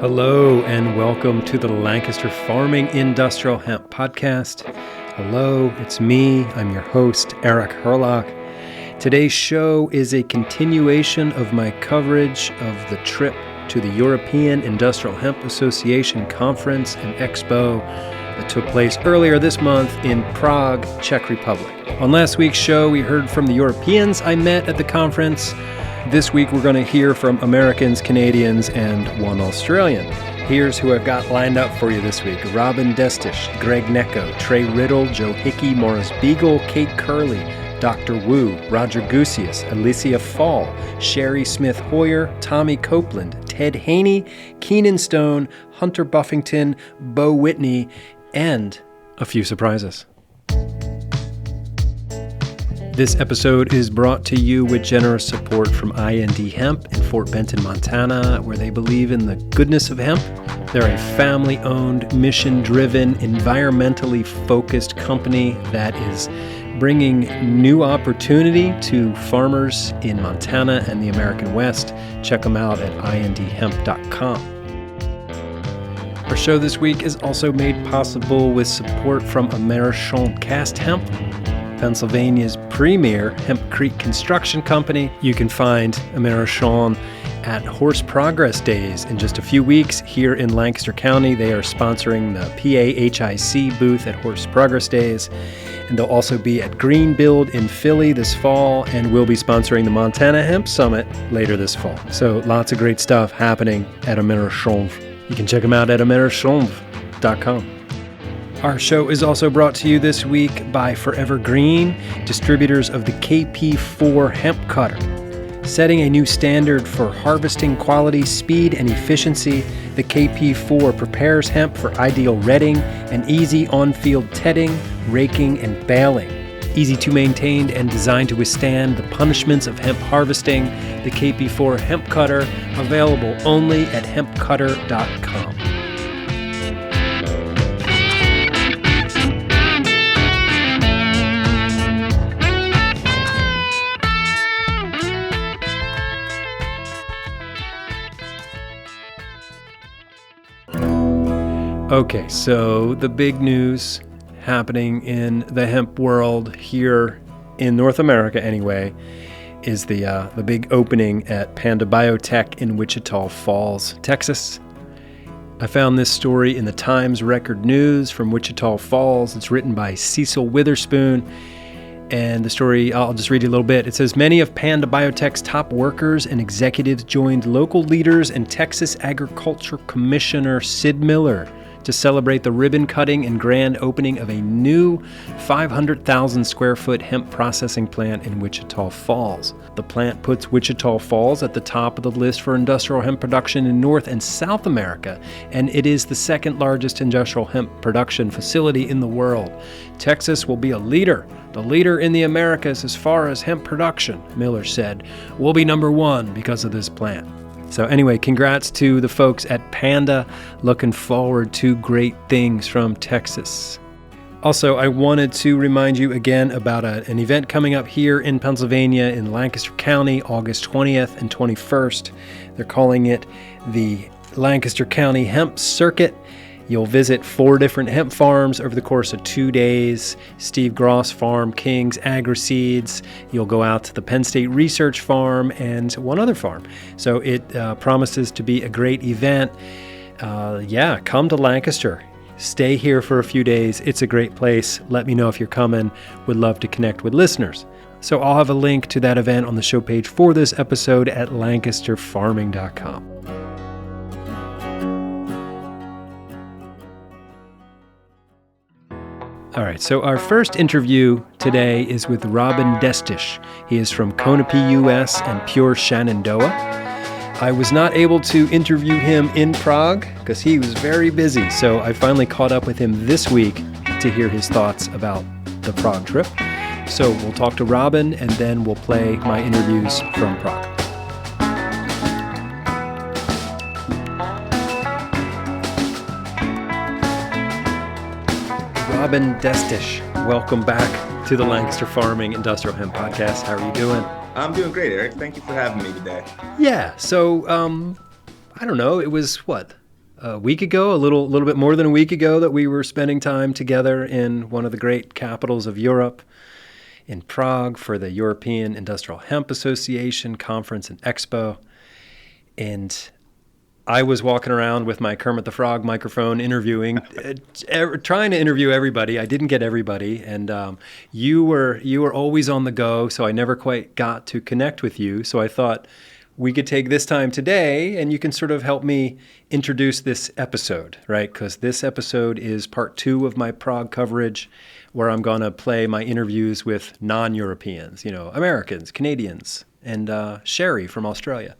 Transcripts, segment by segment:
Hello and welcome to the Lancaster Farming Industrial Hemp Podcast. Hello, it's me. I'm your host, Eric Herlock. Today's show is a continuation of my coverage of the trip to the European Industrial Hemp Association Conference and Expo that took place earlier this month in Prague, Czech Republic. On last week's show, we heard from the Europeans I met at the conference. This week, we're going to hear from Americans, Canadians, and one Australian. Here's who I've got lined up for you this week. Robin Destish, Greg Necco, Trey Riddle, Joe Hickey, Morris Beagle, Kate Curley, Dr. Wu, Roger Gusius, Alicia Fall, Sherry Smith-Hoyer, Tommy Copeland, Ted Haney, Keenan Stone, Hunter Buffington, Bo Whitney, and a few surprises. This episode is brought to you with generous support from IND Hemp in Fort Benton, Montana, where they believe in the goodness of hemp. They're a family-owned, mission-driven, environmentally focused company that is bringing new opportunity to farmers in Montana and the American West. Check them out at indhemp.com. Our show this week is also made possible with support from Americhon Cast Hemp, Pennsylvania's premier hempcrete construction company. You can find Americhon at Horse Progress Days in just a few weeks here in Lancaster County. They are sponsoring the PAHIC booth at Horse Progress Days, and they'll also be at Greenbuild in Philly this fall, and we'll be sponsoring the Montana Hemp Summit later this fall. So lots of great stuff happening at Americhon. You can check them out at americhon.com. Our show is also brought to you this week by Forever Green, distributors of the KP4 hemp cutter. Setting a new standard for harvesting quality, speed, and efficiency, the KP4 prepares hemp for ideal retting and easy on-field tedding, raking, and baling. Easy to maintain and designed to withstand the punishments of hemp harvesting, the KP4 hemp cutter, available only at hempcutter.com. Okay, so the big news happening in the hemp world here in North America anyway is the big opening at Panda Biotech in Wichita Falls, Texas. I found this story in the Times Record News from Wichita Falls. It's written by Cecil Witherspoon. And the story, I'll just read you a little bit. It says, many of Panda Biotech's top workers and executives joined local leaders and Texas Agriculture Commissioner Sid Miller to celebrate the ribbon-cutting and grand opening of a new 500,000 square foot hemp processing plant in Wichita Falls. The plant puts Wichita Falls at the top of the list for industrial hemp production in North and South America, and it is the second largest industrial hemp production facility in the world. Texas will be the leader in the Americas as far as hemp production, Miller said. We'll be number one because of this plant. So anyway, congrats to the folks at Panda. Looking forward to great things from Texas. Also, I wanted to remind you again about an event coming up here in Pennsylvania in Lancaster County, August 20th and 21st. They're calling it the Lancaster County Hemp Circuit. You'll visit 4 different hemp farms over the course of 2 days. Steve Gross Farm, King's Agri-Seeds. You'll go out to the Penn State Research Farm and one other farm. So it promises to be a great event. Come to Lancaster. Stay here for a few days. It's a great place. Let me know if you're coming. Would love to connect with listeners. So I'll have a link to that event on the show page for this episode at lancasterfarming.com. All right, so our first interview today is with Robin Destish. He is from Konopie, U.S. and Pure Shenandoah. I was not able to interview him in Prague because he was very busy, so I finally caught up with him this week to hear his thoughts about the Prague trip. So we'll talk to Robin, and then we'll play my interviews from Prague. Robin Destish, welcome back to the Lancaster Farming Industrial Hemp Podcast. How are you doing? I'm doing great, Eric. Thank you for having me today. Yeah, so I don't know, it was a week ago, a little bit more than a week ago, that we were spending time together in one of the great capitals of Europe, in Prague, for the European Industrial Hemp Association conference and expo. And I was walking around with my Kermit the Frog microphone, interviewing, trying to interview everybody. I didn't get everybody, and you were always on the go, so I never quite got to connect with you. So I thought we could take this time today, and you can sort of help me introduce this episode, right? Because this episode is part 2 of my Prague coverage, where I'm going to play my interviews with non-Europeans, Americans, Canadians, and Sherry from Australia.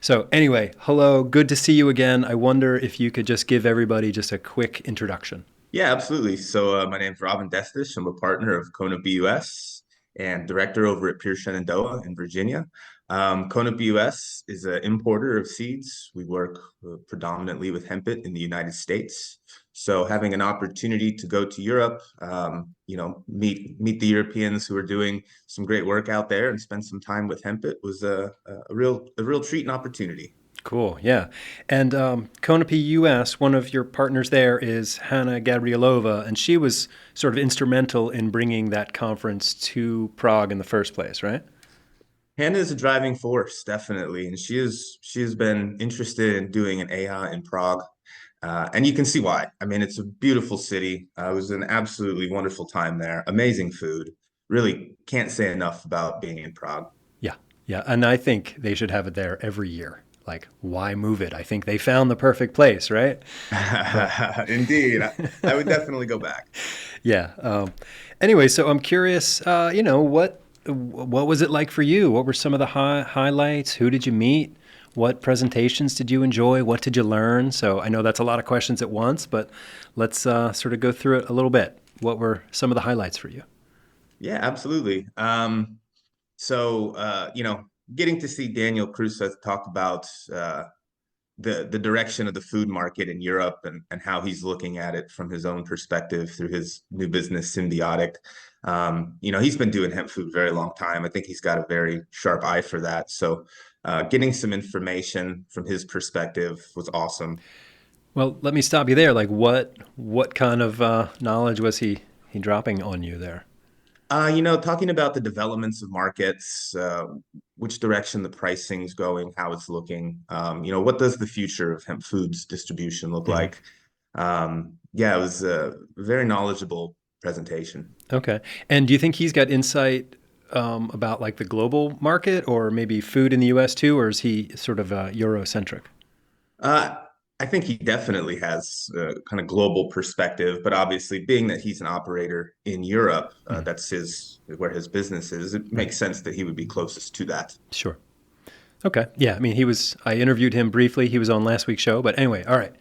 So anyway, hello, good to see you again. I wonder if you could just give everybody just a quick introduction. Yeah, absolutely. So my name's Robin Destish. I'm a partner of Kona BUS and director over at Pure Shenandoah in Virginia. Kona BUS is an importer of seeds. We work predominantly with hempit in the United States. So having an opportunity to go to Europe, meet the Europeans who are doing some great work out there and spend some time with hempit was a real treat and opportunity. Cool, yeah. And Kona US, one of your partners there is Hanna Gabrielova, and she was sort of instrumental in bringing that conference to Prague in the first place, right? Hannah is a driving force, definitely, and she has been interested in doing an EIHA in Prague, and you can see why. I mean, it's a beautiful city. It was an absolutely wonderful time there. Amazing food. Really can't say enough about being in Prague. Yeah, yeah. And I think they should have it there every year. Like, why move it? I think they found the perfect place, right? But Indeed, I would definitely go back. yeah. Anyway, so I'm curious. What was it like for you? What were some of the highlights? Who did you meet? What presentations did you enjoy? What did you learn? So I know that's a lot of questions at once, but let's sort of go through it a little bit. What were some of the highlights for you? Yeah, absolutely. Getting to see Daniel Crusoe talk about the direction of the food market in Europe and how he's looking at it from his own perspective through his new business Symbiotic. He's been doing hemp food a very long time. I think he's got a very sharp eye for that. So getting some information from his perspective was awesome. Well, let me stop you there. Like, what kind of knowledge was he dropping on you there? Talking about the developments of markets, which direction the pricing's going, how it's looking, what does the future of hemp foods distribution look Hmm. like? Yeah, it was a very knowledgeable presentation. Okay. And do you think he's got insight about like the global market, or maybe food in the U.S. too, or is he sort of Eurocentric? Uh, I think he definitely has a kind of global perspective, but obviously, being that he's an operator in Europe, Mm, that's his where his business is. It right. makes sense that he would be closest to that. Sure. Okay. Yeah. I mean, I interviewed him briefly. He was on last week's show. But anyway, all right.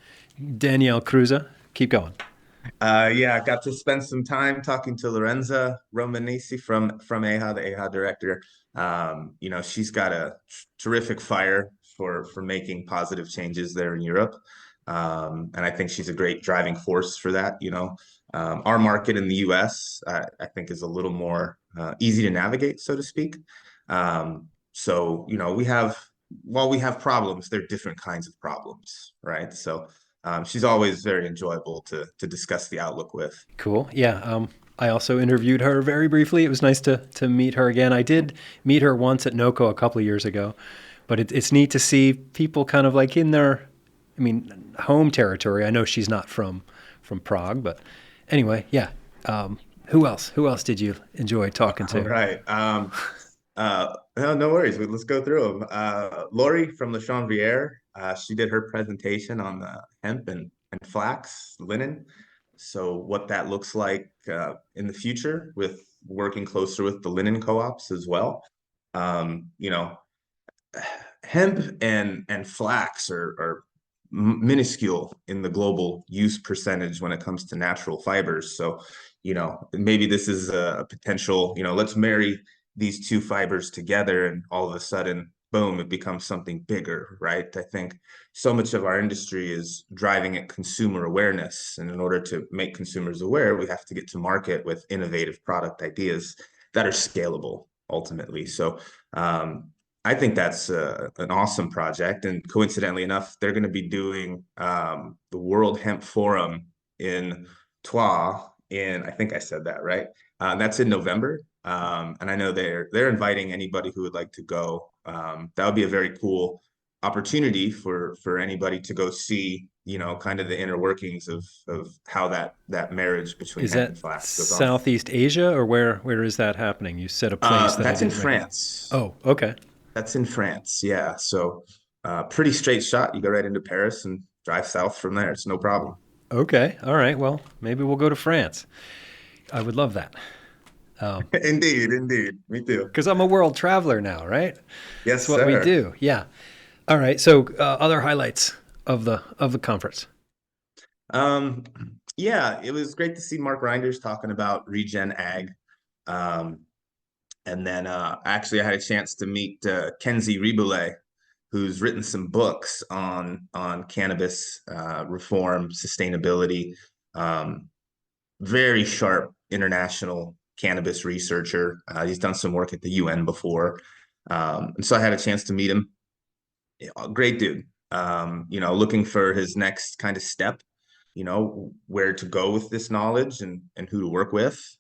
Danielle Cruza, keep going. Yeah, I got to spend some time talking to Lorenza Romanesi from EIHA, the EIHA director. She's got a terrific fire for making positive changes there in Europe, and I think she's a great driving force for that. Our market in the U.S. I think is a little more easy to navigate, so to speak. We have while we have problems, they're different kinds of problems, right? So she's always very enjoyable to discuss the outlook with. Cool. Yeah. I also interviewed her very briefly. It was nice to meet her again. I did meet her once at NOCO a couple of years ago, but it's neat to see people kind of like in their, I mean, home territory. I know she's not from Prague, but anyway, yeah. Who else? Who else did you enjoy talking All to? right. No worries. Let's go through them. Lori from Le Chanvrier, she did her presentation on the hemp and flax linen. So what that looks like in the future with working closer with the linen co-ops as well. Um, you know, Hemp and flax are minuscule in the global use percentage when it comes to natural fibers. So, maybe this is a potential, let's marry these two fibers together and all of a sudden, boom, it becomes something bigger, right? I think so much of our industry is driving at consumer awareness. And in order to make consumers aware, we have to get to market with innovative product ideas that are scalable ultimately. So, I think that's an awesome project. And coincidentally enough, they're going to be doing the World Hemp Forum in Troyes in, I think I said that right. That's in November. And I know they're inviting anybody who would like to go. That would be a very cool opportunity for anybody to go see, kind of the inner workings of how that marriage between Is hemp that and flax goes on. Southeast Asia, or where is that happening? You said a place that I That's in didn't recognize. France. Oh, okay. That's in France. Yeah. So pretty straight shot. You go right into Paris and drive south from there. It's no problem. Okay. All right. Well, maybe we'll go to France. I would love that. Indeed, indeed. Me too. Because I'm a world traveler now, right? That's Yes, what we sir. do. Yeah. All right. So, other highlights of the conference. Um, yeah, it was great to see Mark Reinders talking about regen ag. Um, and then actually I had a chance to meet Kenzie Riboulet, who's written some books on cannabis reform, sustainability. Um, Very sharp international cannabis researcher. He's done some work at the UN before. And so I had a chance to meet him. Yeah, great dude. Looking for his next kind of step, where to go with this knowledge and who to work with.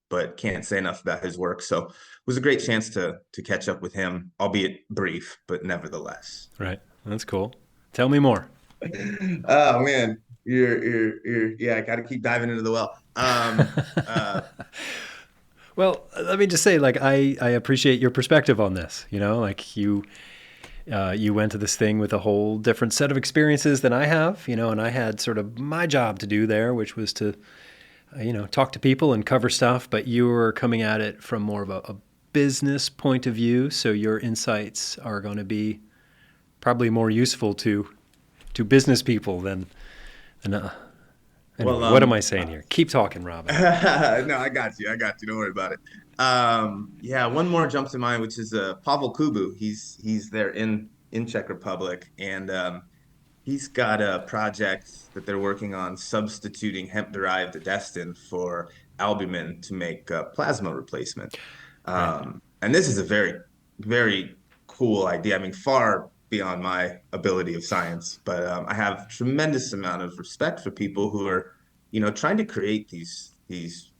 But can't say enough about his work. So it was a great chance to catch up with him, albeit brief, but nevertheless. Right. That's cool. Tell me more. Oh man, yeah, I got to keep diving into the well. Uh, Well, let me just say, like, I appreciate your perspective on this. Like you went to this thing with a whole different set of experiences than I have. And I had sort of my job to do there, which was to talk to people and cover stuff. But you were coming at it from more of a business point of view, so your insights are going to be probably more useful to business people than well, anyway. What am I saying here? Keep talking, Robin. no, I got you. I got you. Don't worry about it. Yeah, one more jumps to mind, which is Pavel Kubu. He's there in Czech Republic, and he's got a project that they're working on substituting hemp-derived edestin for albumin to make plasma replacement. Right. And this is a very, very cool idea. I mean, far beyond my ability of science, but I have tremendous amount of respect for people who are, trying to create these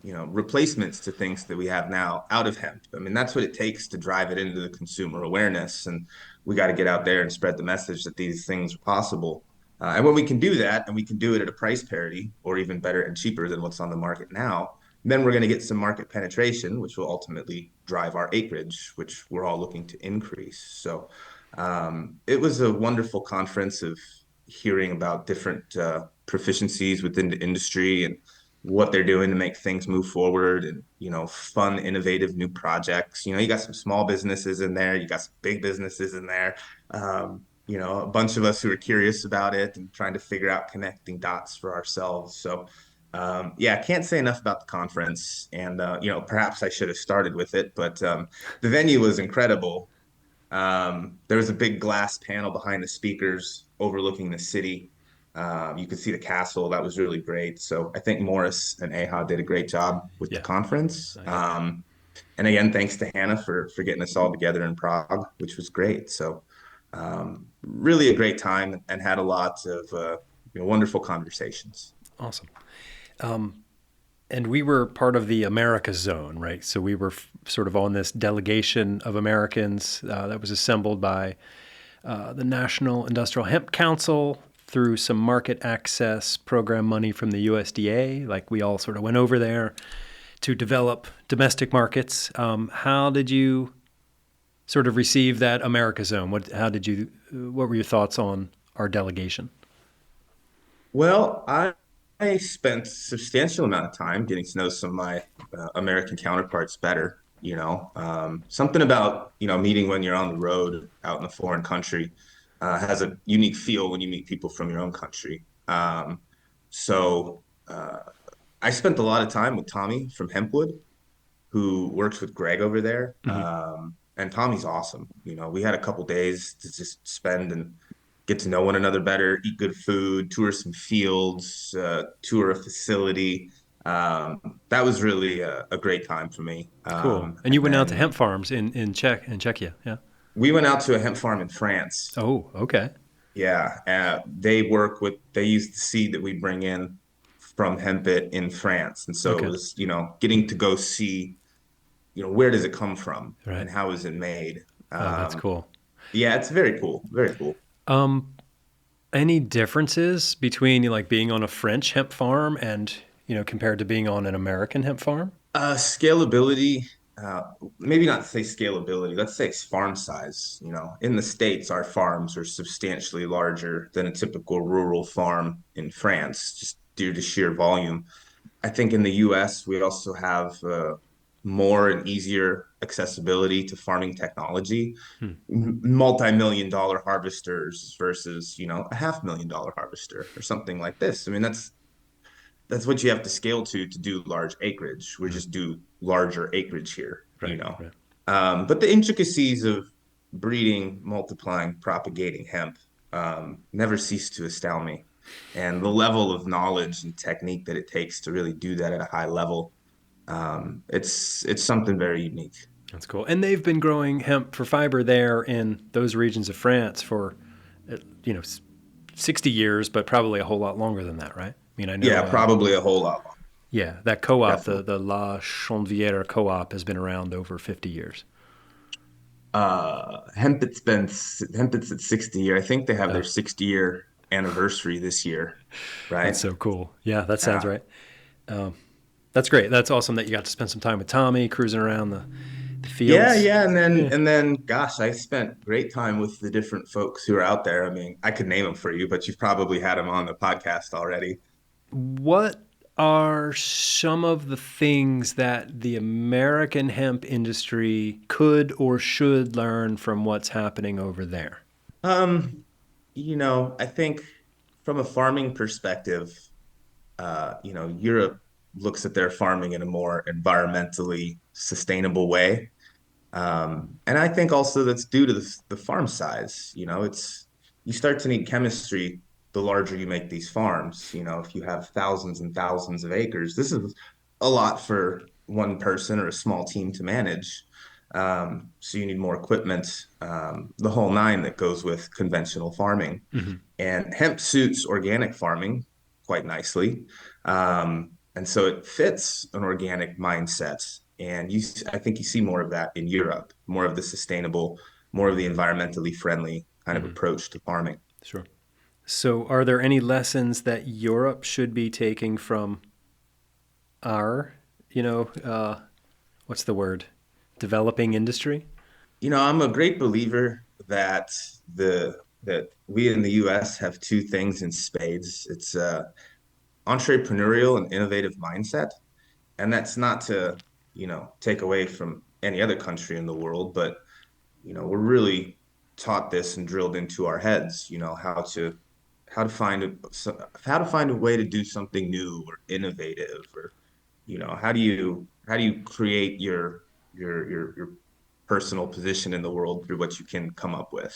replacements to things that we have now out of hemp. I mean, that's what it takes to drive it into the consumer awareness. And we got to get out there and spread the message that these things are possible. And when we can do that, and we can do it at a price parity or even better and cheaper than what's on the market now, then we're going to get some market penetration, which will ultimately drive our acreage, which we're all looking to increase. So it was a wonderful conference of hearing about different proficiencies within the industry and what they're doing to make things move forward and fun innovative new projects. You got some small businesses in there, you got some big businesses in there. A bunch of us who are curious about it and trying to figure out connecting dots for ourselves. So yeah, I can't say enough about the conference, and perhaps I should have started with it, but the venue was incredible. There was a big glass panel behind the speakers overlooking the city. You could see the castle. That was really great. So I think Morris and EIHA did a great job with the Yeah, conference. I agree. And again, thanks to Hannah for getting us all together in Prague, which was great. So really a great time and had a lot of wonderful conversations. Awesome. And we were part of the America Zone, right? So we were sort of on this delegation of Americans that was assembled by the National Industrial Hemp Council through some market access program money from the USDA. Like, we all sort of went over there to develop domestic markets. How did you sort of receive that America Zone? What were your thoughts on our delegation? Well, I spent a substantial amount of time getting to know some of my American counterparts better. Something about meeting when you're on the road out in a foreign country has a unique feel when you meet people from your own country. So I spent a lot of time with Tommy from Hempwood, who works with Greg over there. Mm-hmm. And Tommy's awesome. We had a couple days to just spend and get to know one another better, eat good food, tour some fields, tour a facility. That was really a great time for me. Cool. And And you went out to hemp then farms in Czechia, yeah? we went out to a hemp farm in France. Oh, okay. Yeah, they use the seed that we bring in from hemp it in France. And so it Okay. was, getting to go see, where does it come from Right. and how is it made? Oh, that's Um, cool. yeah, it's very cool. Very cool. Um, any differences between like being on a French hemp farm and, compared to being on an American hemp farm? Scalability, uh, maybe not say scalability, let's say farm size. In the States, our farms are substantially larger than a typical rural farm in France, just due to sheer volume. I think in the US, we also have more and easier accessibility to farming technology, Hmm. multi-million dollar harvesters versus, a $500,000 harvester or something like this. I mean, that's what you have to scale to do large acreage. We Hmm. just do larger acreage here, Right. Right. But the intricacies of breeding, multiplying, propagating hemp never cease to astound me. And the level of knowledge and technique that it takes to really do that at a high level, it's something very unique. That's cool. And they've been growing hemp for fiber there in those regions of France for, you know, 60 years, but probably a whole lot longer than that, right? I mean, I Yeah, know, probably a whole lot longer, yeah, that co-op, the, definitely. the La Chanvière co-op has been around over 50 years. Hemp it's at 60 year. I think they have Uh, their 60-year anniversary this year, that's right? so cool. Yeah, that sounds Yeah. right. Um, that's great. That's awesome that you got to spend some time with Tommy cruising around the Yeah, fields. yeah, and then Yeah. and then gosh, I spent great time with the different folks who are out there. I mean, I could name them for you, but you've probably had them on the podcast already. What are some of the things that the American hemp industry could or should learn from what's happening over there? Um, I think from a farming perspective, Europe looks at their farming in a more environmentally sustainable way. And I think also that's due to the farm size. You start to need chemistry the larger you make these farms. If you have thousands and thousands of acres, this is a lot for one person or a small team to manage. So you need more equipment, the whole nine that goes with conventional farming. Mm-hmm. And hemp suits organic farming quite nicely. And so it fits an organic mindset. And I think you see more of that in Europe, more of the sustainable, more of the environmentally friendly kind of Mm-hmm. approach to farming. Sure. So, are there any lessons that Europe should be taking from our, you know, what's the word? Developing industry? I'm a great believer that we in the US have two things in spades. It's entrepreneurial and innovative mindset. And that's not to, take away from any other country in the world, but we're really taught this and drilled into our heads, how to find how to find a way to do something new or innovative, or how do you create your personal position in the world through what you can come up with.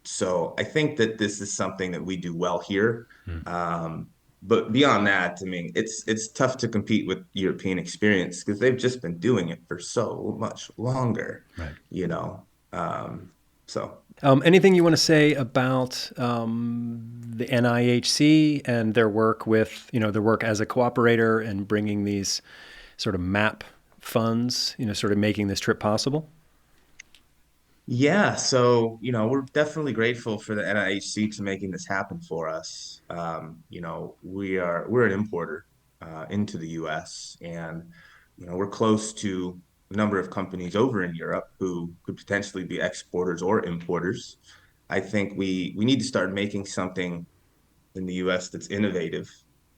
So I think that this is something that we do well here. Mm. But beyond that, I mean, it's tough to compete with European experience because they've just been doing it for so much longer, Right. you know. Um, so Anything you want to say about the NIHC and their work with, their work as a cooperator and bringing these sort of MAP funds, sort of making this trip possible? yeah, so we're definitely grateful for the NIHC to making this happen for us. We're an importer into the U.S. and we're close to a number of companies over in Europe who could potentially be exporters or importers. I think we need to start making something in the US that's innovative,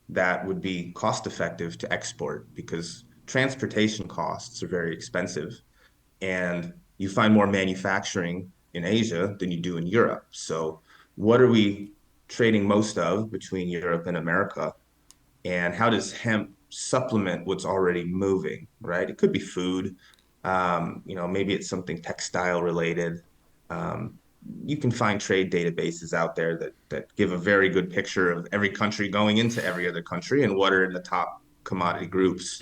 that would be cost effective to export because transportation costs are very expensive. And you find more manufacturing in Asia than you do in Europe. So, what are we trading most of between Europe and America? And how does hemp supplement what's already moving, right? It could be food, maybe it's something textile related. you can find trade databases out there that give a very good picture of every country going into every other country and what are in the top commodity groups,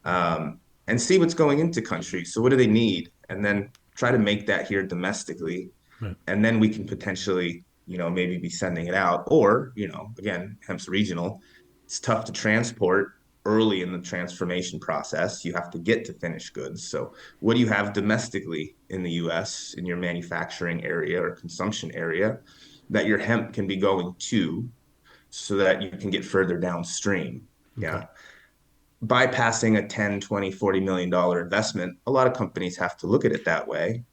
Hmm. and see what's going into countries. So what do they need? And then try to make that here domestically. Right. And then we can potentially, maybe be sending it out. Or, again, hemp's regional. It's tough to transport early in the transformation process. You have to get to finished goods. So what do you have domestically in the US in your manufacturing area or consumption area that your hemp can be going to so that you can get further downstream? Okay. Yeah. Bypassing a 10, 20, $40 million investment, a lot of companies have to look at it that way.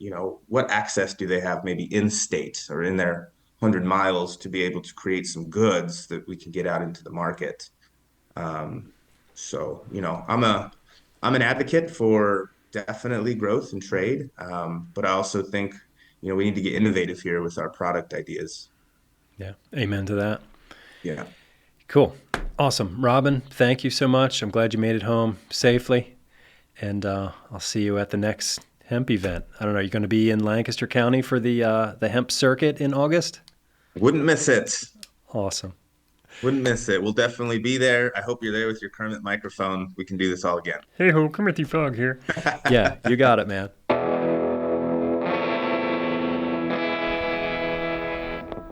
What access do they have maybe in state or in their 100 miles to be able to create some goods that we can get out into the market? So, I'm an advocate for definitely growth and trade, but I also think, we need to get innovative here with our product ideas. Yeah. Amen to that. Yeah. Cool. Awesome. Robin, thank you so much. I'm glad you made it home safely. And I'll see you at the next hemp event. I don't know, you're going to be in Lancaster County for the hemp circuit in August? Wouldn't miss it. Awesome. Wouldn't miss it. We'll definitely be there. I hope you're there with your Kermit microphone. We can do this all again. Hey ho, Kermit Frog here. Yeah, you got it, man.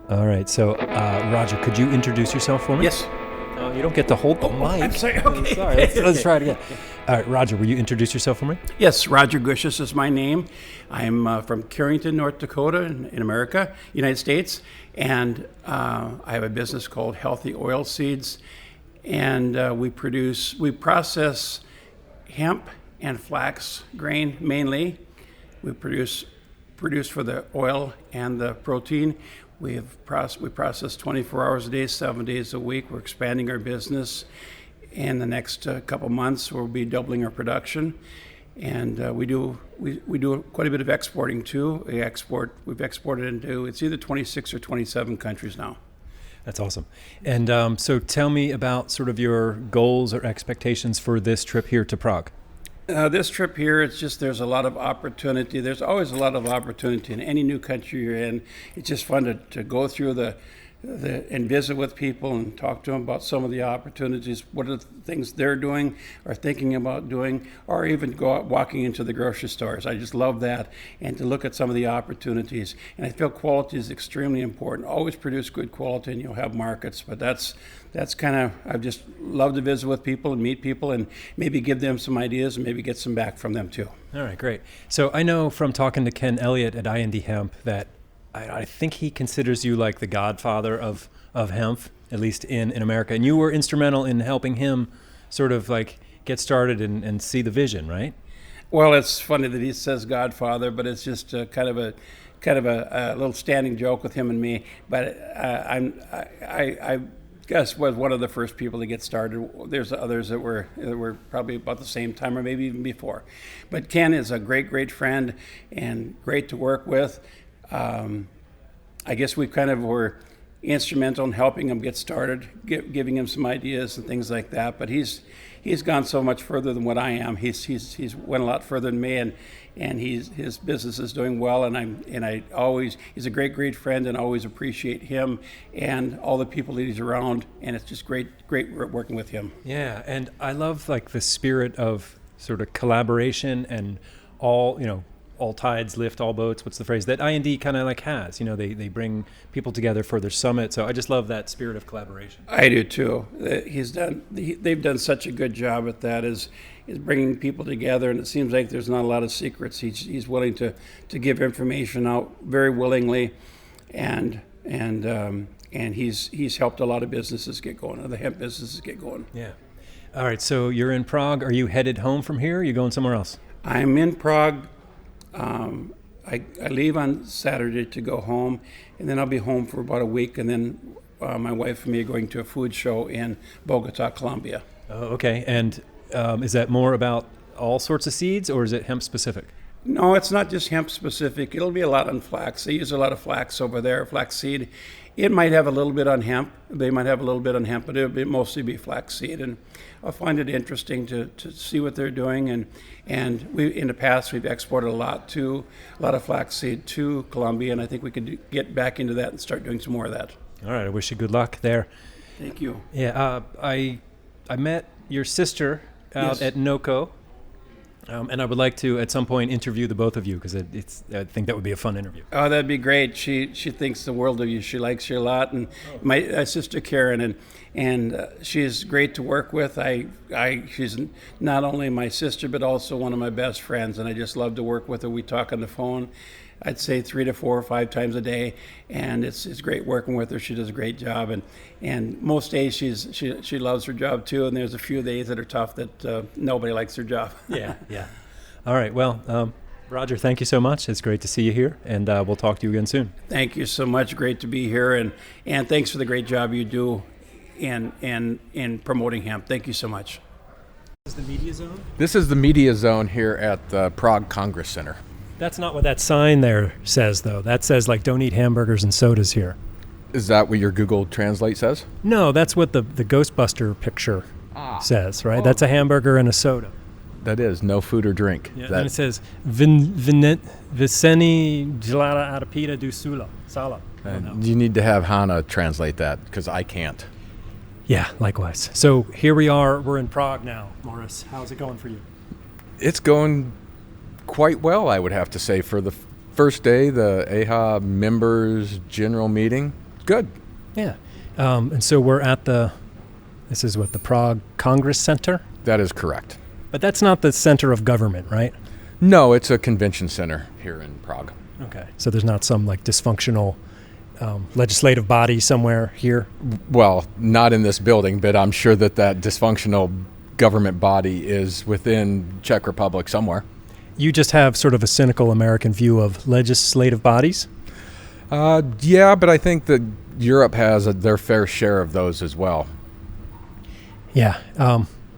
All right, so Roger, could you introduce yourself for me? Yes. No, you don't get to hold the mic. I'm sorry. Okay. Sorry, let's try it again. All right, Roger, will you introduce yourself for me? Yes, Roger Gushis is my name. I'm from Carrington, North Dakota in America, United States. And I have a business called Healthy Oil Seeds. And we process hemp and flax grain mainly. We produce for the oil and the protein. We process 24 hours a day, 7 days a week. We're expanding our business. In the next couple months, we'll be doubling our production, and we do quite a bit of exporting too. We've exported into it's either 26 or 27 countries now. That's awesome. And so tell me about sort of your goals or expectations for this trip here to Prague. This trip here, it's just there's a lot of opportunity. There's always a lot of opportunity in any new country you're in. It's just fun to go through and visit with people and talk to them about some of the opportunities, what are the things they're doing or thinking about doing, or even go out walking into the grocery stores. I just love that, and to look at some of the opportunities. And I feel quality is extremely important. Always produce good quality and you'll have markets, but that's kind of, I just love to visit with people and meet people and maybe give them some ideas and maybe get some back from them too. All right, great. So I know from talking to Ken Elliott at IND Hemp that I think he considers you like the godfather of hemp, at least in America. And you were instrumental in helping him sort of like get started and see the vision, right? Well, it's funny that he says godfather, but it's just kind of a little standing joke with him and me. But I guess was one of the first people to get started. There's others that were probably about the same time or maybe even before. But Ken is a great friend and great to work with. I guess we kind of were instrumental in helping him get started, giving him some ideas and things like that. But he's gone so much further than what I am. He's went a lot further than me, and his business is doing well. And he's a great friend, and always appreciate him and all the people that he's around. And it's just great working with him. Yeah, and I love like the spirit of sort of collaboration and all tides lift all boats. What's the phrase that IND kind of like has? They bring people together for their summit. So I just love that spirit of collaboration. I do too. They've done such a good job at that. Is bringing people together, and it seems like there's not a lot of secrets. He's willing to give information out very willingly, and he's helped a lot of businesses get going, or the hemp businesses get going. Yeah. All right. So you're in Prague. Are you headed home from here? Or are you going somewhere else? I'm in Prague. I leave on Saturday to go home, and then I'll be home for about a week, and then my wife and me are going to a food show in Bogota, Colombia. Oh, okay. And is that more about all sorts of seeds, or is it hemp specific? No, it's not just hemp specific. It'll be a lot on flax. They use a lot of flax over there, flaxseed. It might have a little bit on hemp. They might have a little bit on hemp, but it'll mostly be flaxseed. And I find it interesting to see what they're doing. And we, in the past, we've exported a lot of flaxseed to Colombia, and I think we could get back into that and start doing some more of that. All right, I wish you good luck there. Thank you. Yeah, I met your sister out at NOCO, and I would like to at some point interview the both of you because I think that would be a fun interview. Oh, that'd be great. She thinks the world of you. She likes you a lot, and my sister Karen, and she's great to work with. She's not only my sister but also one of my best friends, and I just love to work with her. We talk on the phone, I'd say 3 to 4 or 5 times a day, and it's great working with her. She does a great job, and most days she loves her job too. And there's a few days that are tough that nobody likes their job. Yeah. All right. Well, Roger, thank you so much. It's great to see you here, and we'll talk to you again soon. Thank you so much. Great to be here, and thanks for the great job you do in promoting hemp. Thank you so much. This is the media zone? This is the media zone here at the Prague Congress Center. That's not what that sign there says, though. That says, like, don't eat hamburgers and sodas here. Is that what your Google Translate says? No, that's what the Ghostbuster picture says, right? Oh. That's a hamburger and a soda. That is, no food or drink. Yeah, and it says, Viceni gelata arapita du sala. And you need to have Hannah translate that, because I can't. Yeah, likewise. So here we are. We're in Prague now. Morris, how's it going for you? It's going quite well, I would have to say. For the first day, the EIHA members general meeting, good. Yeah. And so we're at this is what, the Prague Congress Center? That is correct. But that's not the center of government, right? No, it's a convention center here in Prague. Okay. So there's not some like dysfunctional legislative body somewhere here? Well, not in this building, but I'm sure that dysfunctional government body is within Czech Republic somewhere. You just have sort of a cynical American view of legislative bodies? Yeah, but I think that Europe has their fair share of those as well. Yeah.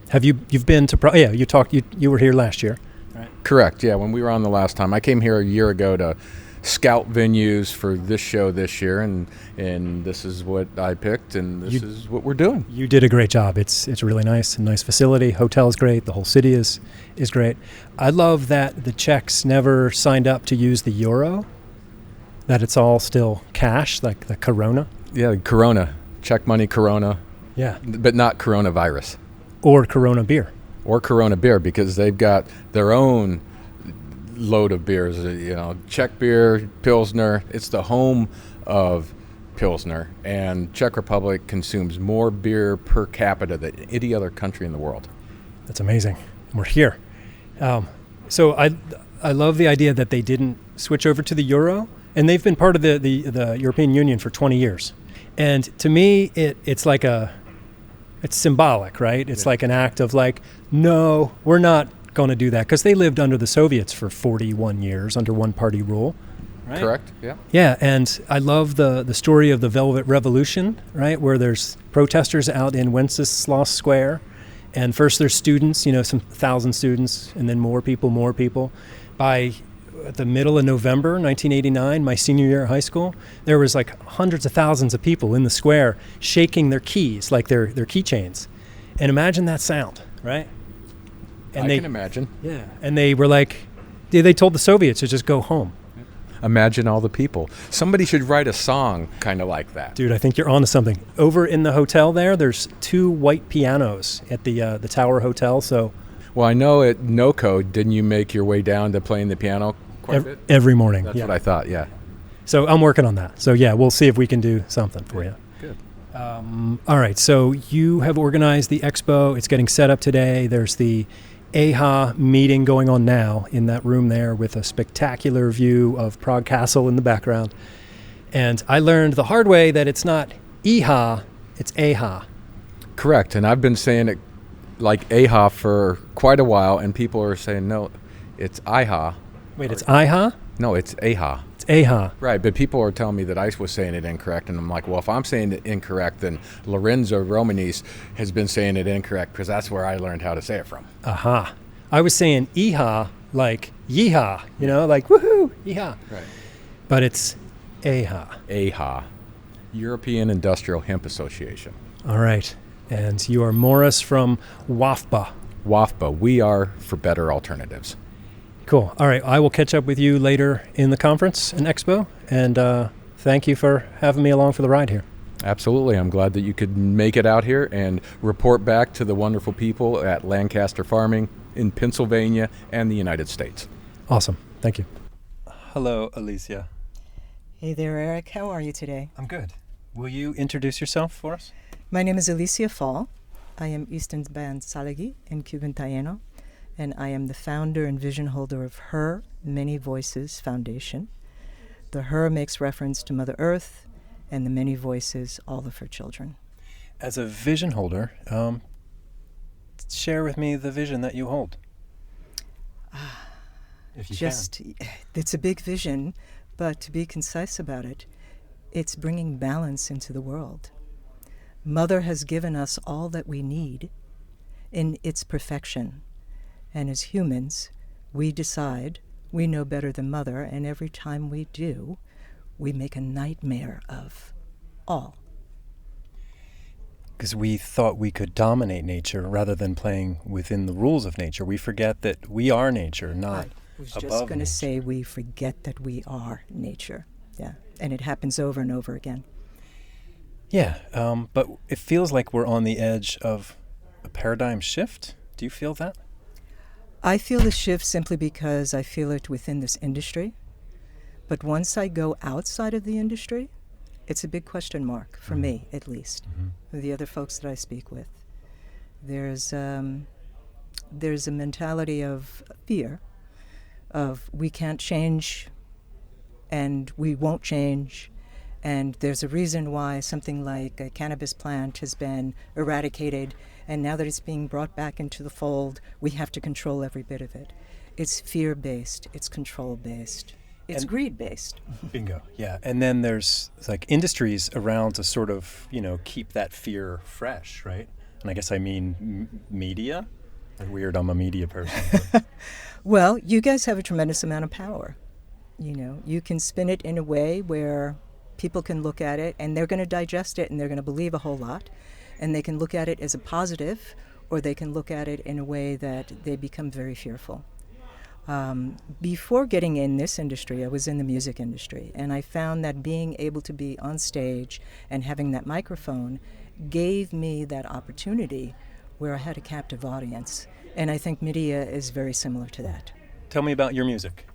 Have you've been to Prague? Yeah, you were here last year. Right. Correct. Yeah, when we were on the last time. I came here a year ago to scout venues for this show this year, and this is what I picked, and this is what we're doing. You did a great job. It's really nice, a nice facility. Hotel's great. The whole city is great. I love that the Czechs never signed up to use the euro, that it's all still cash, like the Corona. Yeah, Corona. Czech money, Corona. Yeah. But not coronavirus. Or Corona beer. Or Corona beer, because they've got their own load of beers. Czech beer, Pilsner. It's the home of Pilsner, and Czech Republic consumes more beer per capita than any other country in the world. That's amazing. And we're here. So I love the idea that they didn't switch over to the euro, and they've been part of the European Union for 20 years. And to me, it's like it's symbolic, right? It's like an act of like, no, we're not going to do that, because they lived under the Soviets for 41 years under one-party rule. Right? Correct, yeah. Yeah, and I love the story of the Velvet Revolution, right, where there's protesters out in Wenceslas Square, and first there's students, some 1,000 students, and then more people. By the middle of November 1989, my senior year of high school, there was like hundreds of thousands of people in the square shaking their keys, like their keychains. And imagine that sound, right? And I can imagine. Yeah, and they were like, they told the Soviets to just go home. Imagine all the people. Somebody should write a song kind of like that. Dude, I think you're onto something. Over in the hotel there's 2 white pianos at the Tower Hotel. So, well, I know at NOCO, didn't you make your way down to playing the piano quite a bit? Every morning. That's what I thought, yeah. So I'm working on that. So yeah, we'll see if we can do something for you. Good. All right, so you have organized the expo. It's getting set up today. There's the EIHA meeting going on now in that room there with a spectacular view of Prague Castle in the background. And I learned the hard way that it's not EIHA, it's EIHA. Correct, and I've been saying it like EIHA for quite a while, and people are saying, no, it's EIHA. Wait, it's EIHA? No, it's EIHA. It's EIHA. Right, but people are telling me that I was saying it incorrect, and I'm like, well, if I'm saying it incorrect, then Lorenzo Romanis has been saying it incorrect, because that's where I learned how to say it from. Aha. I was saying EIHA like yeehaw, like woohoo, yeehaw. Right. But it's EIHA. EIHA, European Industrial Hemp Association. All right. And you are Morris from WAFBA. WAFBA, we are for better alternatives. Cool. All right. I will catch up with you later in the conference and expo. And thank you for having me along for the ride here. Absolutely. I'm glad that you could make it out here and report back to the wonderful people at Lancaster Farming in Pennsylvania and the United States. Awesome. Thank you. Hello, Alicia. Hey there, Eric. How are you today? I'm good. Will you introduce yourself for us? My name is Alicia Fall. I am Eastern Band Salagi in Cuban Taino, and I am the founder and vision holder of Her Many Voices Foundation. The Her makes reference to Mother Earth, and the Many Voices, all of her children. As a vision holder, share with me the vision that you hold. If you can. It's a big vision, but to be concise about it, it's bringing balance into the world. Mother has given us all that we need in its perfection. And as humans, we decide we know better than Mother, and every time we do, we make a nightmare of all. Because we thought we could dominate nature rather than playing within the rules of nature. We forget that we are nature, not above I was just going to say we forget that we are nature. Yeah, and it happens over and over again. Yeah, but it feels like we're on the edge of a paradigm shift. Do you feel that? I feel the shift simply because I feel it within this industry. But once I go outside of the industry, it's a big question mark, for me at least, for the other folks that I speak with. There's a mentality of fear, of we can't change and we won't change. And there's a reason why something like a cannabis plant has been eradicated, and now that it's being brought back into the fold, we have to control every bit of it. It's fear-based, it's control-based, it's greed-based. Bingo, yeah. And then there's like industries around to sort of, keep that fear fresh, right? And I guess I mean media. Weird, I'm a media person. Well, you guys have a tremendous amount of power. You can spin it in a way where people can look at it and they're going to digest it and they're going to believe a whole lot. And they can look at it as a positive, or they can look at it in a way that they become very fearful. Before getting in this industry, I was in the music industry, and I found that being able to be on stage and having that microphone gave me that opportunity where I had a captive audience. And I think media is very similar to that. Tell me about your music.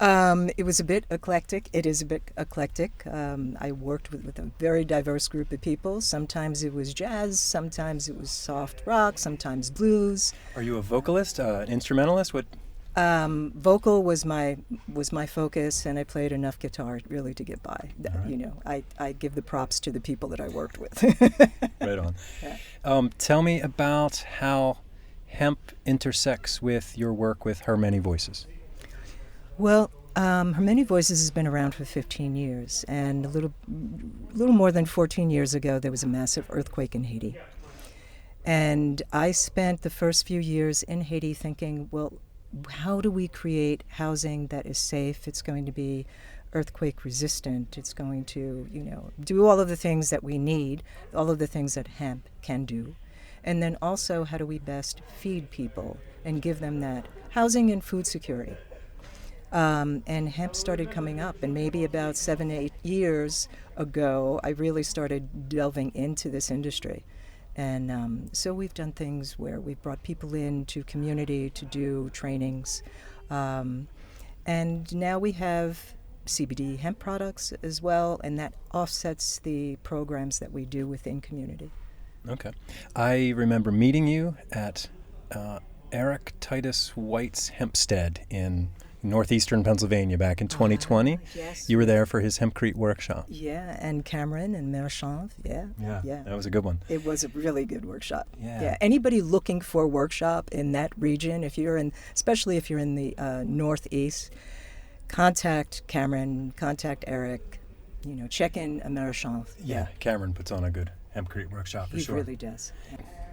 It was a bit eclectic. It is a bit eclectic. I worked with a very diverse group of people. Sometimes it was jazz, sometimes it was soft rock, sometimes blues. Are you a vocalist, instrumentalist? What? Vocal was my focus, and I played enough guitar really to get by. Right. I give the props to the people that I worked with. Right on. Yeah. Tell me about how hemp intersects with your work with Her Many Voices. Well, Her Many Voices has been around for 15 years, and a little more than 14 years ago, there was a massive earthquake in Haiti. And I spent the first few years in Haiti thinking, well, how do we create housing that is safe? It's going to be earthquake resistant. It's going to, do all of the things that we need, all of the things that hemp can do. And then also, how do we best feed people and give them that housing and food security? And hemp started coming up, and maybe about 7 to 8 years ago, I really started delving into this industry. And so we've done things where we've brought people into community to do trainings. And now we have CBD hemp products as well, and that offsets the programs that we do within community. Okay. I remember meeting you at Eric Titus White's Hempstead in northeastern Pennsylvania back in 2020. Yes. You were there for his Hempcrete workshop. Yeah, and Cameron and Merchant. Yeah. That was a good one. It was a really good workshop. Yeah. Anybody looking for a workshop in that region, especially if you're in the Northeast, contact Cameron, contact Eric, check in Merchant. Yeah, Cameron puts on a good Hempcrete workshop for sure. He really does.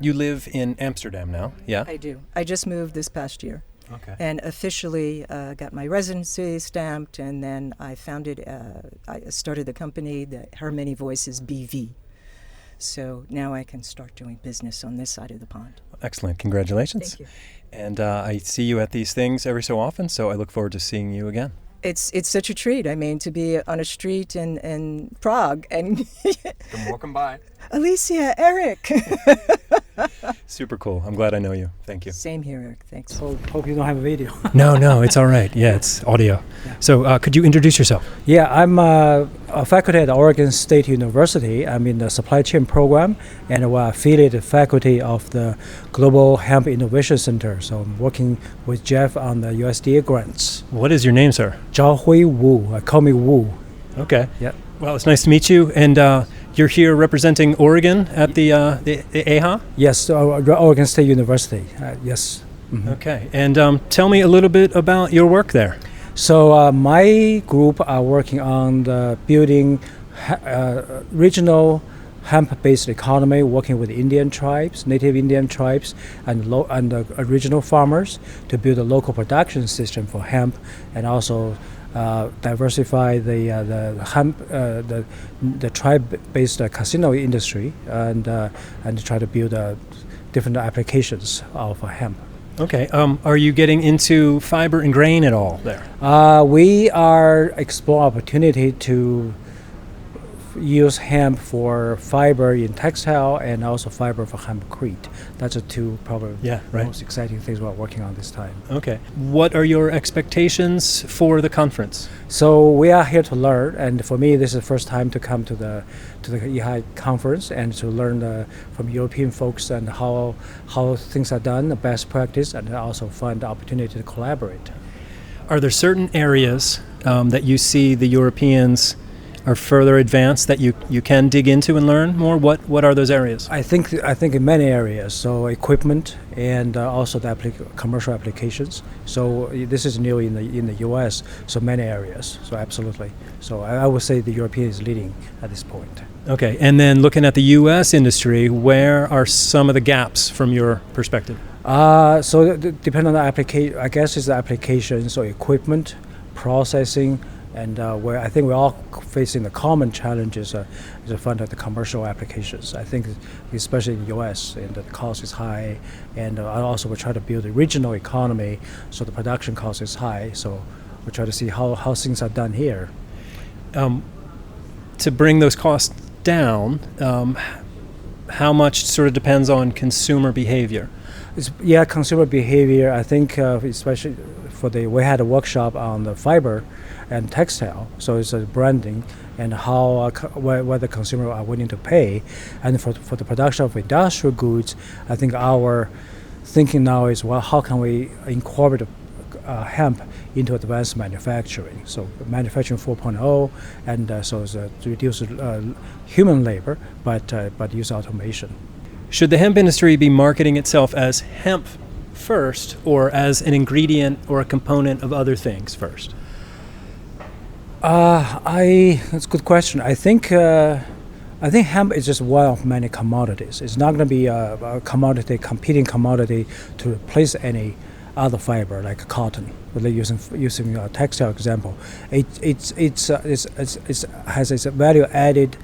You live in Amsterdam now, yeah? I do. I just moved this past year. Okay. And officially got my residency stamped, and then I started the company, Her Many Voices BV. So now I can start doing business on this side of the pond. Excellent. Congratulations. Thank you. And I see you at these things every so often, so I look forward to seeing you again. It's such a treat. I mean, to be on a street in Prague and Come walking by. Alicia, Eric. Super cool. I'm glad I know you. Thank you. Same here, Eric. Thanks. So hope you don't have a video. No, it's all right. Yeah, it's audio. So could you introduce yourself? Yeah, I'm a faculty at Oregon State University. I'm in the supply chain program, and we're affiliated faculty of the Global Hemp Innovation Center. So I'm working with Jeff on the USDA grants. What is your name, sir? Zhao Hui Wu. Call me Wu. Okay. Yeah. Well, it's nice to meet you. And you're here representing Oregon at the EIHA? Yes, Oregon State University. Yes. Mm-hmm. Okay. And tell me a little bit about your work there. So my group are working on the building regional hemp-based economy, working with Indian tribes, native Indian tribes, and regional farmers to build a local production system for hemp, and also diversify the hemp, the tribe-based casino industry, and try to build different applications of hemp. Okay. Are you getting into fiber and grain at all there? We are exploring opportunity to use hemp for fiber in textile and also fiber for hempcrete. That's the two probably most exciting things we're working on this time. Okay. What are your expectations for the conference? So we are here to learn, and for me this is the first time to come to the EIHA conference and to learn from European folks and how things are done, the best practice, and also find the opportunity to collaborate. Are there certain areas that you see the Europeans are further advanced that you can dig into and learn more? What are those areas? I think in many areas. So equipment and also the commercial applications. So this is new in the U.S. So many areas. So absolutely. So I would say the European is leading at this point. Okay, and then looking at the U.S. industry, where are some of the gaps from your perspective? So depending on the application, I guess it's the application. So equipment, processing. And where I think we're all facing the common challenges is to find out the commercial applications. I think especially in the U.S. and the cost is high, and also we try to build a regional economy, so the production cost is high. So we try to see how things are done here. To bring those costs down, how much sort of depends on consumer behavior? Consumer behavior. I think especially we had a workshop on the fiber and textile, so it's a branding and how what the consumer are willing to pay, and for the production of industrial goods, I think our thinking now is how can we incorporate hemp into advanced manufacturing? So manufacturing 4.0, and so it's to reduce human labor, but use automation. Should the hemp industry be marketing itself as hemp first, or as an ingredient or a component of other things first? That's a good question. I think hemp is just one of many commodities. It's not going to be a competing commodity to replace any other fiber like cotton. But using a textile example, it has its value added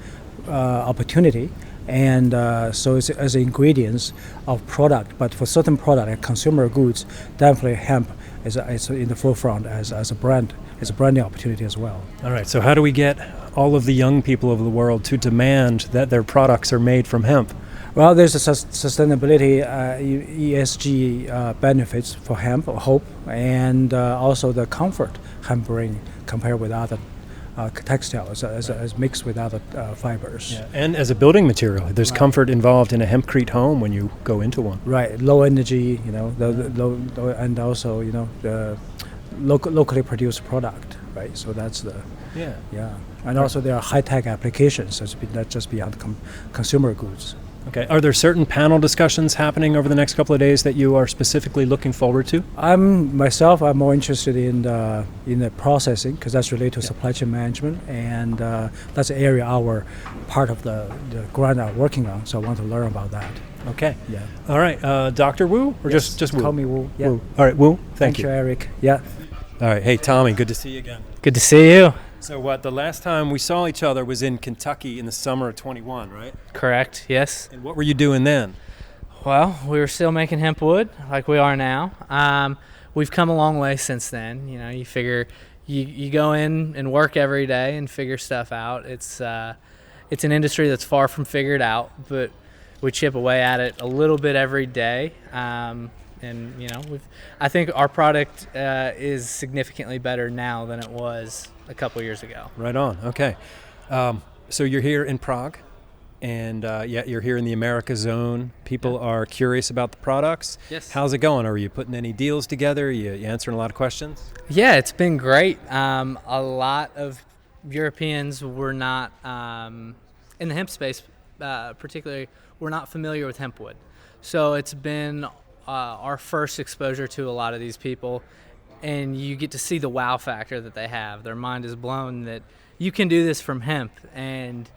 opportunity, and so it's as ingredients of product. But for certain product like consumer goods, definitely hemp is in the forefront as a brand. It's a branding opportunity as well. All right, so how do we get all of the young people of the world to demand that their products are made from hemp? Well, there's a sustainability, ESG benefits for hemp, hope, and also the comfort hemp bring compared with other textiles as mixed with other fibers. Yeah, and as a building material, there's comfort involved in a hempcrete home when you go into one. Right, low energy, the low, and also the locally produced product, right? So that's the and also there are high-tech applications. So it's not just beyond consumer goods. Okay. Are there certain panel discussions happening over the next couple of days that you are specifically looking forward to? I'm more interested in the processing, because that's related to supply chain management, and that's the area our part of the grant are working on. So I want to learn about that. Okay. Yeah. All right. Dr. Wu, or Yes, just Wu? call me Wu. Yeah. Wu. All right, Wu. Thank you, you. Eric. Yeah. All right. Hey, Tommy, good to see you again. Good to see you. So the last time we saw each other was in Kentucky in the summer of 21, right? Correct, yes. And what were you doing then? Well, we were still making hemp wood like we are now. We've come a long way since then. You know, you figure you go in and work every day and figure stuff out. It's an industry that's far from figured out, but we chip away at it a little bit every day. And you know, I think our product is significantly better now than it was a couple years ago. Right on. Okay. So you're here in Prague, and you're here in the America zone. People are curious about the products. Yes. How's it going? Are you putting any deals together? You answering a lot of questions? Yeah, it's been great. A lot of Europeans were not in the hemp space, particularly, were not familiar with hemp wood. So it's been our first exposure to a lot of these people, and you get to see the wow factor that they have. Their mind is blown that you can do this from hemp, and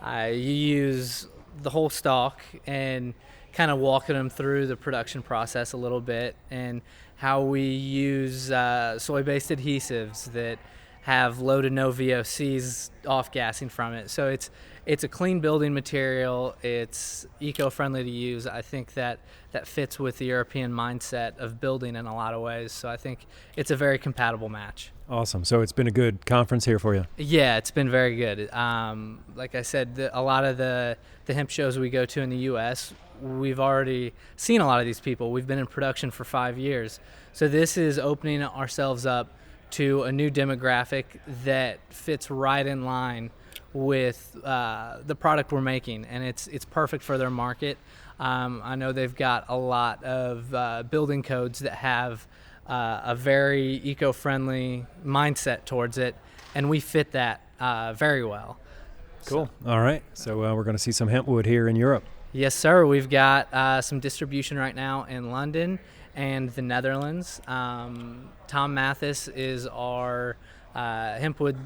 you use the whole stalk, and kind of walking them through the production process a little bit, and how we use soy-based adhesives that have low to no VOCs off-gassing from it. So it's a clean building material. It's eco-friendly to use. I think that fits with the European mindset of building in a lot of ways. So I think it's a very compatible match. Awesome. So it's been a good conference here for you. Yeah, it's been very good. Like I said, a lot of the hemp shows we go to in the U.S., we've already seen a lot of these people. We've been in production for 5 years. So this is opening ourselves up to a new demographic that fits right in line with the product we're making, and it's perfect for their market. I know they've got a lot of building codes that have a very eco-friendly mindset towards it, and we fit that very well. Cool. All right. So we're going to see some hemp wood here in Europe. Yes, sir. We've got some distribution right now in London and the Netherlands. Tom Mathis is our hempwood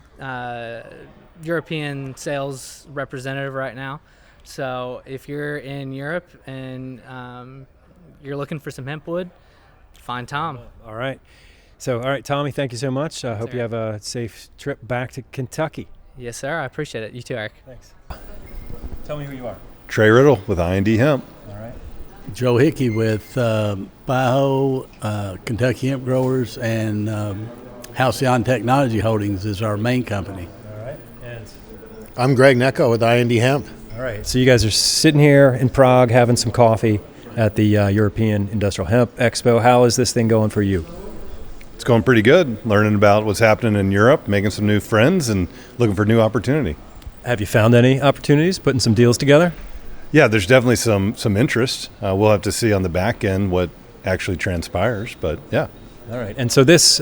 European sales representative right now. So if you're in Europe and you're looking for some hempwood, find Tom. All right. So, all right, Tommy, thank you so much. I hope you have a safe trip back to Kentucky. Yes, sir. I appreciate it. You too, Eric. Thanks. Tell me who you are. Trey Riddle with I&D Hemp. All right. Joe Hickey with BIHO, Kentucky Hemp Growers, and Halcyon Technology Holdings is our main company. All right. And I'm Greg Necco with I&D Hemp. all right. So you guys are sitting here in Prague having some coffee at the European Industrial Hemp Expo. How is this thing going for you? It's going pretty good. Learning about what's happening in Europe, making some new friends, and looking for new opportunity. Have you found any opportunities, putting some deals together? Yeah, there's definitely some interest. We'll have to see on the back end what actually transpires, but yeah. All right. And so this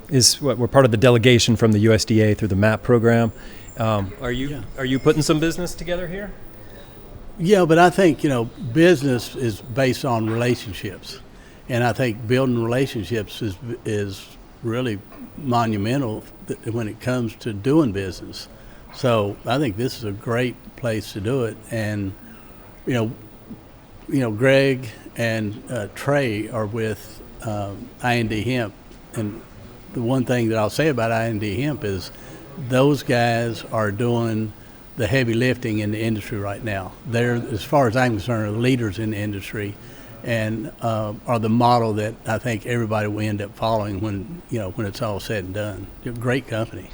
is what we're part of the delegation from the USDA through the MAP program. Are you putting some business together here? Yeah, but I think, business is based on relationships. And I think building relationships is really monumental when it comes to doing business. So I think this is a great place to do it. And, Greg and Trey are with I&D Hemp. And the one thing that I'll say about I&D Hemp is those guys are doing the heavy lifting in the industry right now. They're, as far as I'm concerned, are leaders in the industry, and are the model that I think everybody will end up following when it's all said and done. They're a great company.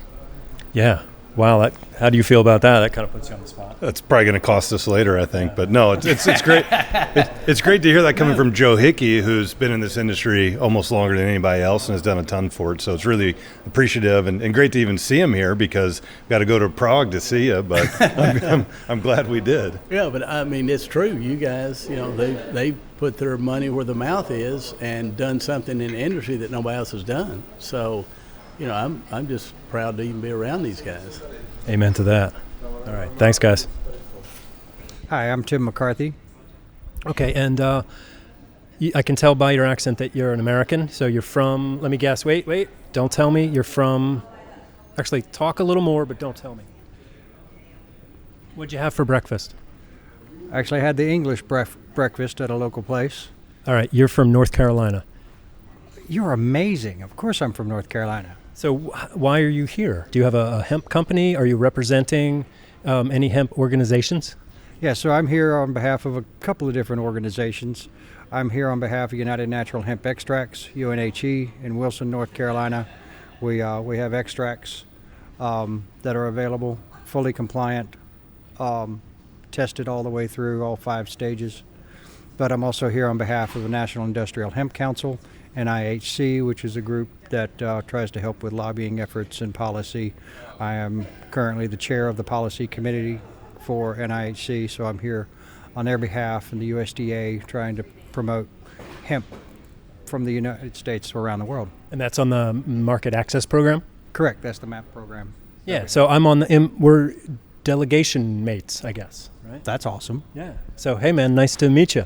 Yeah. Wow. How do you feel about that? That kind of puts you on the spot. That's probably going to cost us later, I think. But no, it's great. It's great to hear that coming from Joe Hickey, who's been in this industry almost longer than anybody else and has done a ton for it. So it's really appreciative and great to even see him here, because we've got to go to Prague to see you. But I'm glad we did. Yeah, but I mean, it's true. You guys, they put their money where the mouth is and done something in the industry that nobody else has done. So, I'm just proud to even be around these guys. Amen to that. All right. Thanks, guys. Hi, I'm Tim McCarthy. Okay, and I can tell by your accent that you're an American. So you're from, let me guess, wait, don't tell me. You're from, actually talk a little more, but don't tell me. What'd you have for breakfast? Actually, I had the English breakfast at a local place. All right, you're from North Carolina. You're amazing. Of course I'm from North Carolina. So why are you here? Do you have a hemp company? Are you representing any hemp organizations? Yeah, so I'm here on behalf of a couple of different organizations. I'm here on behalf of United Natural Hemp Extracts, UNHE, in Wilson, North Carolina. We have extracts that are available, fully compliant, tested all the way through all 5 stages. But I'm also here on behalf of the National Industrial Hemp Council, NIHC, which is a group that tries to help with lobbying efforts and policy. I am currently the chair of the policy committee for NIHC, so I'm here on their behalf and the USDA trying to promote hemp from the United States around the world. And that's on the Market Access Program? Correct, that's the MAP program. Yeah, so I'm on we're delegation mates, I guess, right? That's awesome. Yeah. So, hey man, nice to meet you.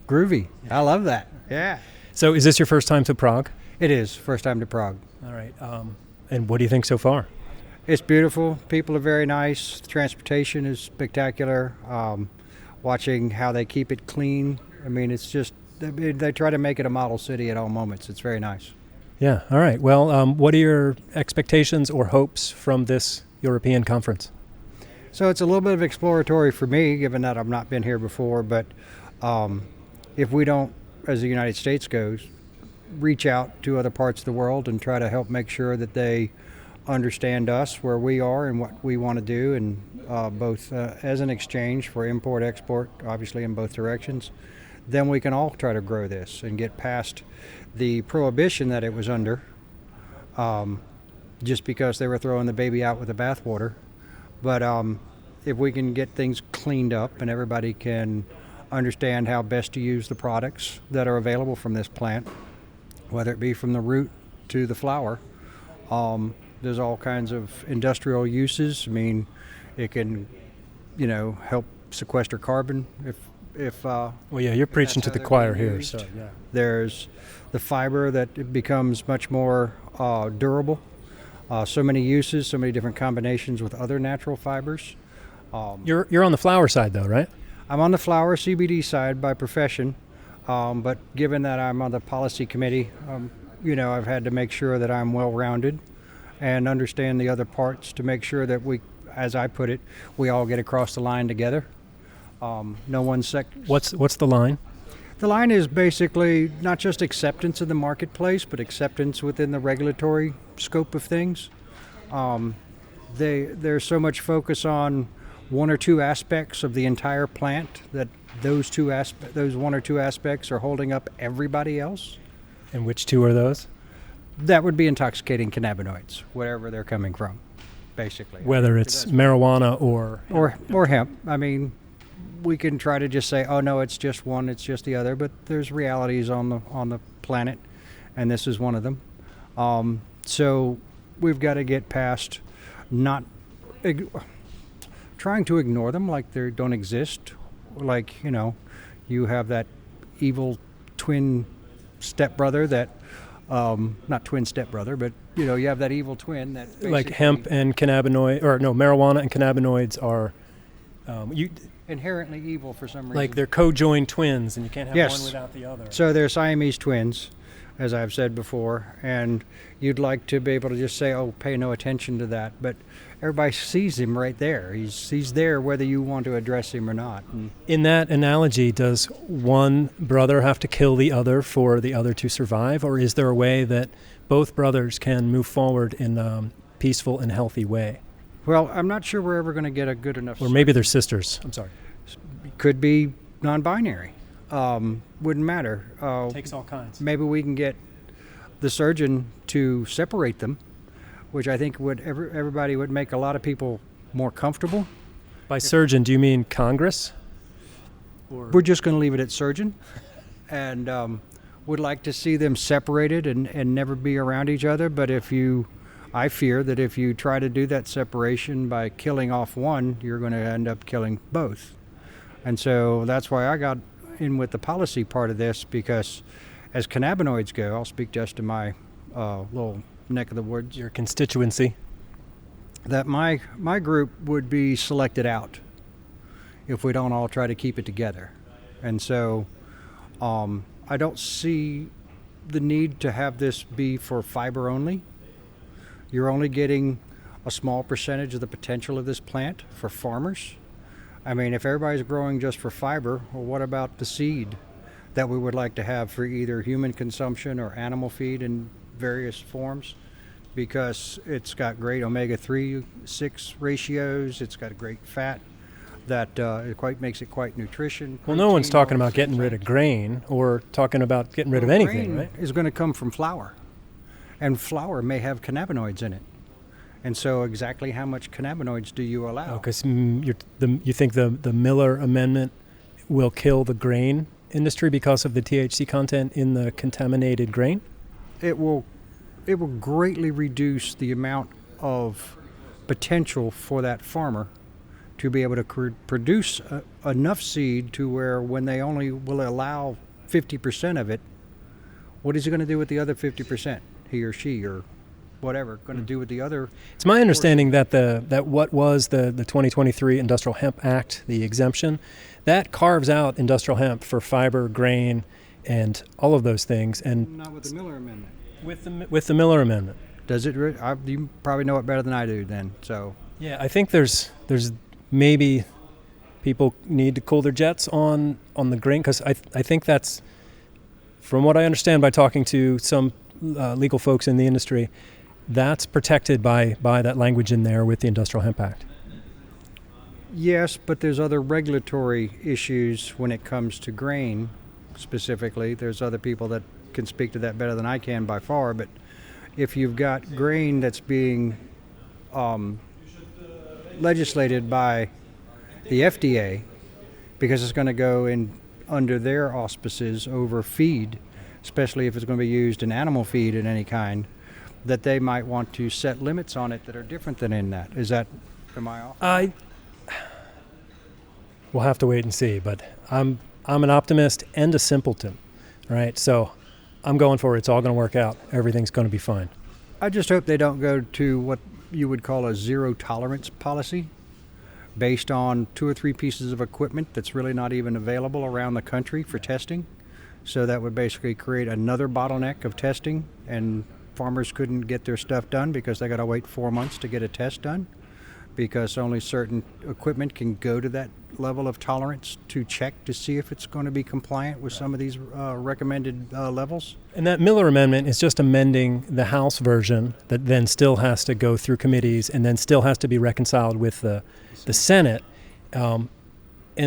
Groovy. I love that. Yeah. So is this your first time to Prague? It is, first time to Prague. All right. And what do you think so far? It's beautiful. People are very nice. Transportation is spectacular. Watching how they keep it clean. I mean, it's just, they try to make it a model city at all moments. It's very nice. Yeah. All right. Well, what are your expectations or hopes from this European conference? So it's a little bit of exploratory for me, given that I've not been here before. But if we don't, as the United States goes, reach out to other parts of the world and try to help make sure that they understand us, where we are and what we want to do, and both as an exchange for import, export, obviously in both directions, then we can all try to grow this and get past the prohibition that it was under, just because they were throwing the baby out with the bathwater. But if we can get things cleaned up and everybody can understand how best to use the products that are available from this plant, whether it be from the root to the flower, there's all kinds of industrial uses. I mean, it can, help sequester carbon if well, yeah, you're preaching to the choir here. So yeah. There's the fiber that it becomes much more durable. So many uses, so many different combinations with other natural fibers. You're on the flower side though, right? I'm on the flower CBD side by profession, but given that I'm on the policy committee, I've had to make sure that I'm well-rounded and understand the other parts to make sure that we, as I put it, we all get across the line together. No one What's the line? The line is basically not just acceptance in the marketplace, but acceptance within the regulatory scope of things. There's so much focus on one or two aspects of the entire plant that those one or two aspects are holding up everybody else. And which two are those? That would be intoxicating cannabinoids, wherever they're coming from, basically. Whether it's marijuana or hemp. I mean, we can try to just say, oh no, it's just one, it's just the other, but there's realities on the planet, and this is one of them. So we've got to get past not trying to ignore them like they don't exist. Like, you have that evil twin stepbrother that, not twin stepbrother, but you have that evil twin that like hemp and cannabinoid, or no, marijuana and cannabinoids are inherently evil for some reason. Like they're co-joined twins, and you can't have yes. one without the other. So they're Siamese twins, as I've said before, and you'd like to be able to just say, oh, pay no attention to that, but everybody sees him right there. He's there whether you want to address him or not. And in that analogy, does one brother have to kill the other for the other to survive, or is there a way that both brothers can move forward in a peaceful and healthy way? Well, I'm not sure we're ever going to get a good enough... Or maybe they're sisters. I'm sorry. Could be non-binary. Wouldn't matter. Takes all kinds. Maybe we can get the surgeon to separate them, which I think would everybody would make a lot of people more comfortable. By surgeon, do you mean Congress? Or? We're just going to leave it at surgeon, and would like to see them separated and never be around each other. But I fear that if you try to do that separation by killing off one, you're going to end up killing both. And so that's why I got in with the policy part of this, because as cannabinoids go, I'll speak just to my little neck of the woods. Your constituency. That my group would be selected out if we don't all try to keep it together. And so I don't see the need to have this be for fiber only. You're only getting a small percentage of the potential of this plant for farmers. I mean, if everybody's growing just for fiber, well, what about the seed that we would like to have for either human consumption or animal feed in various forms? Because it's got great omega-3, 6 ratios, it's got great fat that it makes it quite nutrition. Well, no one's talking all about getting rid of grain or talking about getting rid of Well, anything, grain right? is going to come from flour, and flour may have cannabinoids in it. And so exactly how much cannabinoids do you allow? Because you think the Miller Amendment will kill the grain industry because of the THC content in the contaminated grain? It will greatly reduce the amount of potential for that farmer to be able to produce enough seed to where when they only will allow 50% of it, what is he going to do with the other 50%? He or she or whatever going to do with the other? It's my understanding that that what was the 2023 Industrial Hemp Act, the exemption, that carves out industrial hemp for fiber, grain, and all of those things. And not with the Miller Amendment. With the Miller Amendment. Does it? You probably know it better than I do. Then, so yeah, I think there's maybe people need to cool their jets on the grain, because I think that's, from what I understand by talking to some legal folks in the industry, that's protected by that language in there with the Industrial Hemp Act. Yes, but there's other regulatory issues when it comes to grain specifically. There's other people that can speak to that better than I can by far, but if you've got grain that's being legislated by the FDA because it's going to go in under their auspices over feed, especially if it's going to be used in animal feed in any kind, that they might want to set limits on it that are different than in that. Am I off? We'll have to wait and see, but I'm an optimist and a simpleton, right? So I'm going for it. It's all going to work out. Everything's going to be fine. I just hope they don't go to what you would call a zero tolerance policy based on 2 or 3 pieces of equipment that's really not even available around the country for testing. So that would basically create another bottleneck of testing, and farmers couldn't get their stuff done because they got to wait 4 months to get a test done, because only certain equipment can go to that level of tolerance to check to see if it's going to be compliant with some of these recommended levels. And that Miller Amendment is just amending the House version that then still has to go through committees and then still has to be reconciled with the Senate. And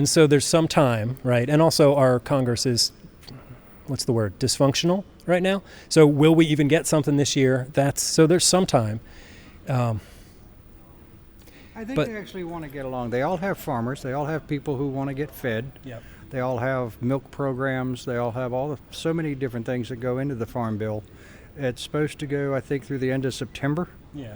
so there's some time, right? And also our Congress is, what's the word, dysfunctional right now. So will we even get something this year? So there's some time. I think they actually want to get along. They all have farmers. They all have people who want to get fed. Yep. They all have milk programs. They all have so many different things that go into the Farm Bill. It's supposed to go, I think, through the end of September. Yeah.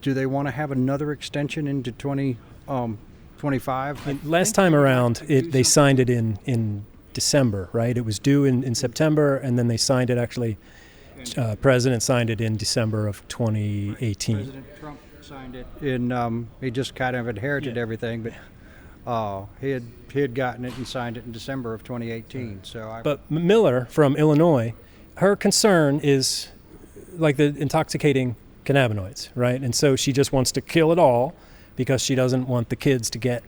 Do they want to have another extension into 2025? Last time around, they signed it in December, right? It was due in September, and then they signed it actually. President signed it in December of 2018. President Trump signed it he just kind of inherited everything, but he had gotten it and signed it in December of 2018. But Miller from Illinois, her concern is like the intoxicating cannabinoids, right? And so she just wants to kill it all because she doesn't want the kids to get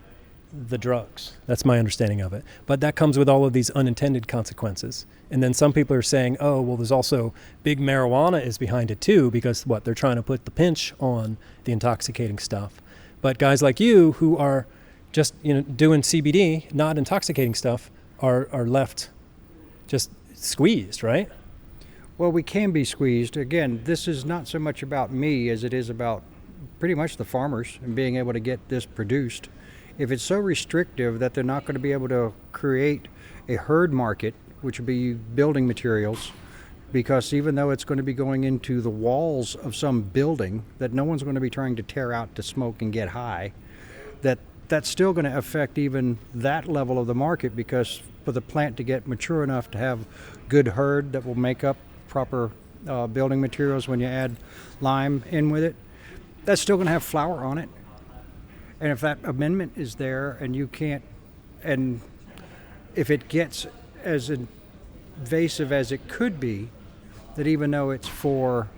the drugs. That's my understanding of it. But that comes with all of these unintended consequences. And then some people are saying, oh, well, there's also big marijuana is behind it too, because they're trying to put the pinch on the intoxicating stuff. But guys like you who are just, doing CBD, not intoxicating stuff, are left just squeezed, right? Well, we can be squeezed. Again, this is not so much about me as it is about pretty much the farmers and being able to get this produced. If it's so restrictive that they're not going to be able to create a herd market, which would be building materials, because even though it's going to be going into the walls of some building that no one's going to be trying to tear out to smoke and get high, that that's still going to affect even that level of the market, because for the plant to get mature enough to have good herd that will make up proper building materials when you add lime in with it, that's still going to have flower on it. And if that amendment is there and you can't, and if it gets as invasive as it could be, that even though it's for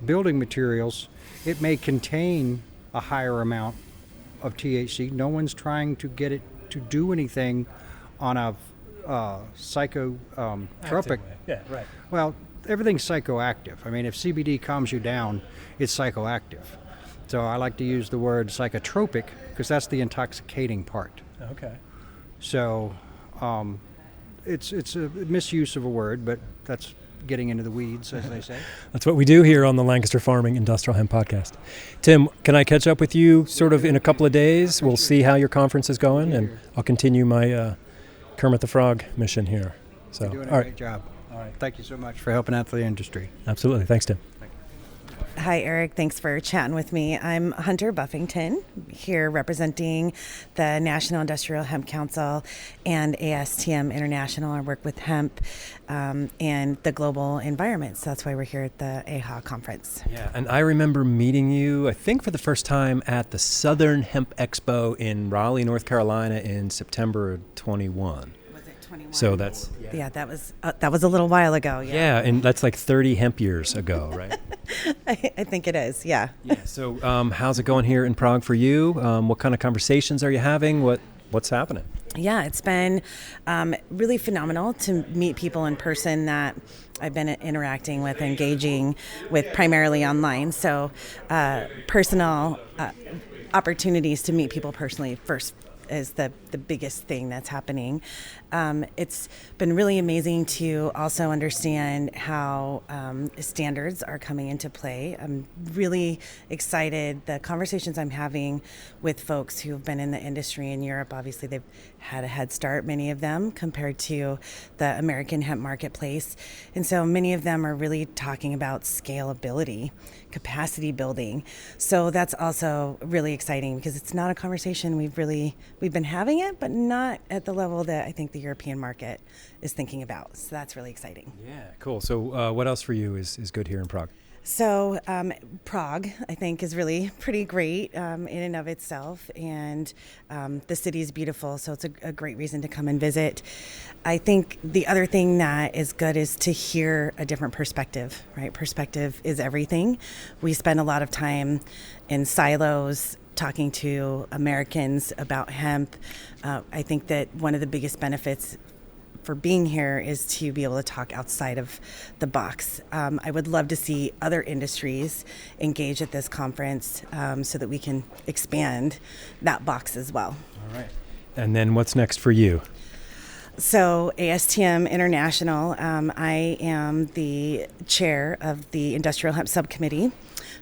building materials, it may contain a higher amount of THC. No one's trying to get it to do anything on a psychotropic. Yeah, right. Well, everything's psychoactive. I mean, if CBD calms you down, it's psychoactive. So I like to use the word psychotropic because that's the intoxicating part. Okay. So it's a misuse of a word, but that's getting into the weeds, as they say. That's what we do here on the Lancaster Farming Industrial Hemp Podcast. Tim, can I catch up with you sort of in a couple of days? We'll see how your conference is going, and I'll continue my Kermit the Frog mission here. So, You're doing a great job. All right. Thank you so much for helping out the industry. Absolutely. Thanks, Tim. Hi, Eric. Thanks for chatting with me. I'm Hunter Buffington, here representing the National Industrial Hemp Council and ASTM International. I work with hemp and the global environment. So that's why we're here at the EIHA conference. Yeah, and I remember meeting you, I think for the first time at the Southern Hemp Expo in Raleigh, North Carolina in September of 21. Was it 21? So that's... Yeah, that was a little while ago. Yeah, and that's like 30 hemp years ago, right? I think it is, yeah. Yeah. So how's it going here in Prague for you? What kind of conversations are you having? What's happening? Yeah, it's been really phenomenal to meet people in person that I've been interacting with, engaging with primarily online. So personal opportunities to meet people personally first is the biggest thing that's happening. It's been really amazing to also understand how standards are coming into play. I'm really excited. The conversations I'm having with folks who've been in the industry in Europe, obviously they've had a head start, many of them, compared to the American hemp marketplace. And so many of them are really talking about scalability, capacity building. So that's also really exciting because it's not a conversation we've been having it, but not at the level that I think the European market is thinking about. So that's really exciting. Yeah, cool. So what else for you is good here in Prague? So Prague, I think, is really pretty great in and of itself, and the city is beautiful, so it's a great reason to come and visit. I think the other thing that is good is to hear a different perspective, right? Perspective is everything. We spend a lot of time in silos talking to Americans about hemp. I think that one of the biggest benefits for being here is to be able to talk outside of the box. I would love to see other industries engage at this conference so that we can expand that box as well. All right. And then what's next for you? So ASTM International, I am the chair of the Industrial Hemp Subcommittee.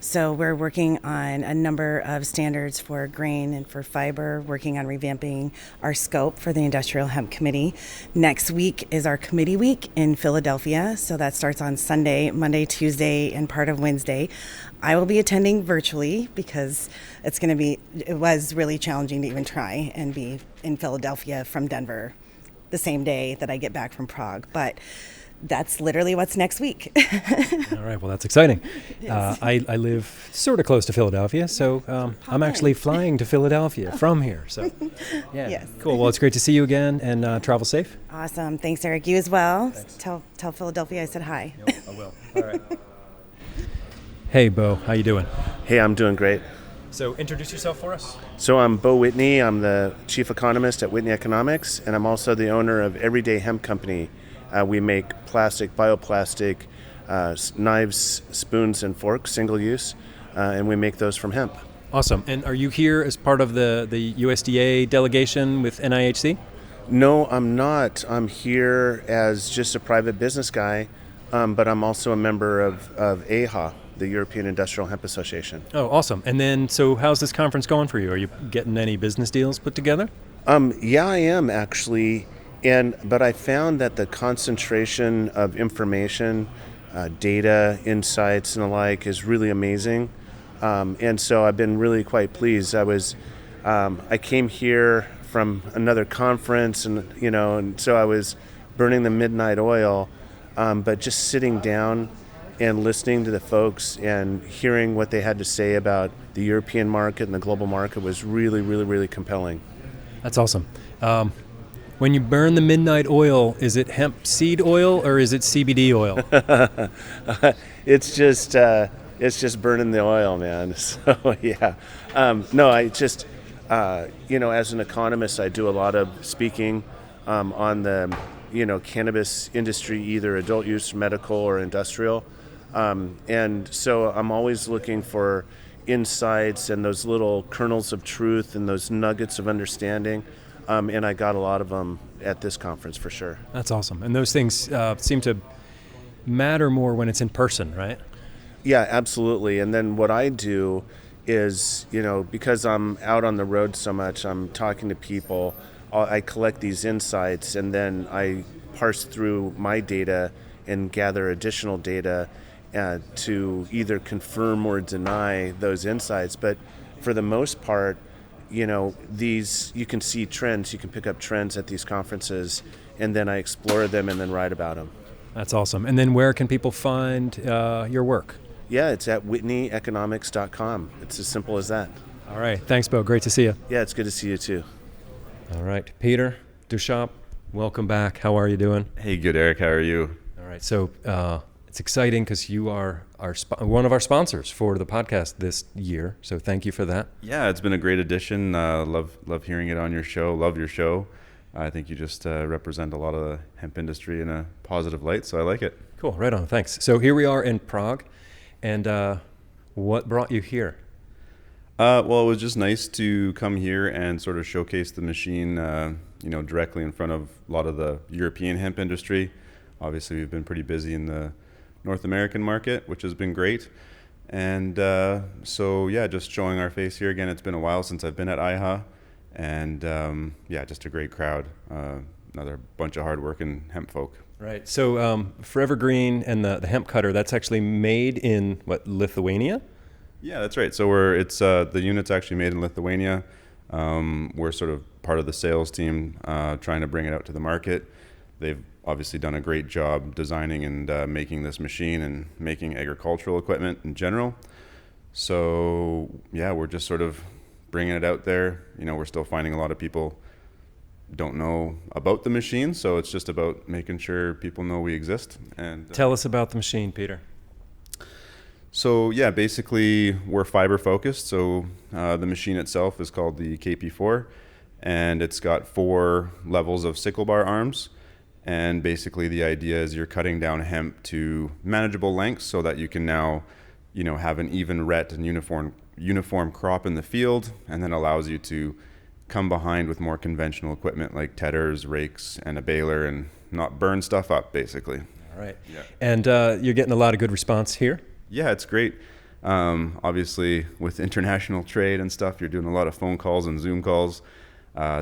So we're working on a number of standards for grain and for fiber, working on revamping our scope for the Industrial Hemp Committee. Next week is our committee week in Philadelphia. So that starts on Sunday, Monday, Tuesday, and part of Wednesday. I will be attending virtually because it was really challenging to even try and be in Philadelphia from Denver the same day that I get back from Prague. But that's literally what's next week. All right, well, that's exciting. Yes. I live sort of close to Philadelphia, so I'm actually flying to Philadelphia from here. So, yeah, Yes. Cool. Well, it's great to see you again, and travel safe. Awesome. Thanks, Eric. You as well. Thanks. Tell Philadelphia I said hi. Yep, I will. All right. Hey, Bo, how you doing? Hey, I'm doing great. So, introduce yourself for us. So I'm Bo Whitney. I'm the chief economist at Whitney Economics, and I'm also the owner of Everyday Hemp Company. We make plastic, bioplastic, knives, spoons, and forks, single use, and we make those from hemp. Awesome. And are you here as part of the USDA delegation with NIHC? No, I'm not. I'm here as just a private business guy, but I'm also a member of EIHA, the European Industrial Hemp Association. Oh, awesome. And then, so how's this conference going for you? Are you getting any business deals put together? Yeah, I am actually. But I found that the concentration of information, data, insights, and the like is really amazing. And so I've been really quite pleased. I was I came here from another conference, and so I was burning the midnight oil, but just sitting down and listening to the folks and hearing what they had to say about the European market and the global market was really, really, really compelling. That's awesome. When you burn the midnight oil, is it hemp seed oil or is it CBD oil? It's just burning the oil, man. So yeah, no, I just as an economist, I do a lot of speaking on the cannabis industry, either adult use, medical, or industrial, and so I'm always looking for insights and those little kernels of truth and those nuggets of understanding. And I got a lot of them at this conference for sure. That's awesome. And those things seem to matter more when it's in person, right? Yeah, absolutely. And then what I do is, because I'm out on the road so much, I'm talking to people, I collect these insights, and then I parse through my data and gather additional data to either confirm or deny those insights. But for the most part, you can see trends, you can pick up trends at these conferences, and then I explore them and then write about them. That's awesome. And then where can people find your work? Yeah, it's at whitneyeconomics.com. It's as simple as that. All right. Thanks, Bo. Great to see you. Yeah, it's good to see you too. All right. Peter Duchamp, welcome back. How are you doing? Hey, good, Eric. How are you? All right. So it's exciting because you are one of our sponsors for the podcast this year. So thank you for that. Yeah, it's been a great addition. Love hearing it on your show. Love your show. I think you just represent a lot of the hemp industry in a positive light, so I like it. Cool. Right on. Thanks. So here we are in Prague. And what brought you here? Well, it was just nice to come here and sort of showcase the machine, directly in front of a lot of the European hemp industry. Obviously, we've been pretty busy in the North American market, which has been great. And just showing our face here again. It's been a while since I've been at EIHA, and just a great crowd. Another bunch of hardworking hemp folk. Right. So Forever Green and the hemp cutter, that's actually made in Lithuania? Yeah, that's right. So the unit's actually made in Lithuania. We're sort of part of the sales team trying to bring it out to the market. They've obviously done a great job designing and making this machine and making agricultural equipment in general. So yeah, we're just sort of bringing it out there. We're still finding a lot of people don't know about the machine, so it's just about making sure people know we exist. And tell us about the machine, Peter. So yeah, basically we're fiber focused. So the machine itself is called the KP4, and it's got 4 levels of sickle bar arms. And basically the idea is you're cutting down hemp to manageable lengths so that you can now, have an even ret and uniform crop in the field, and then allows you to come behind with more conventional equipment like tedders, rakes, and a baler, and not burn stuff up, basically. All right. Yeah. And you're getting a lot of good response here? Yeah, it's great. Obviously, with international trade and stuff, you're doing a lot of phone calls and Zoom calls.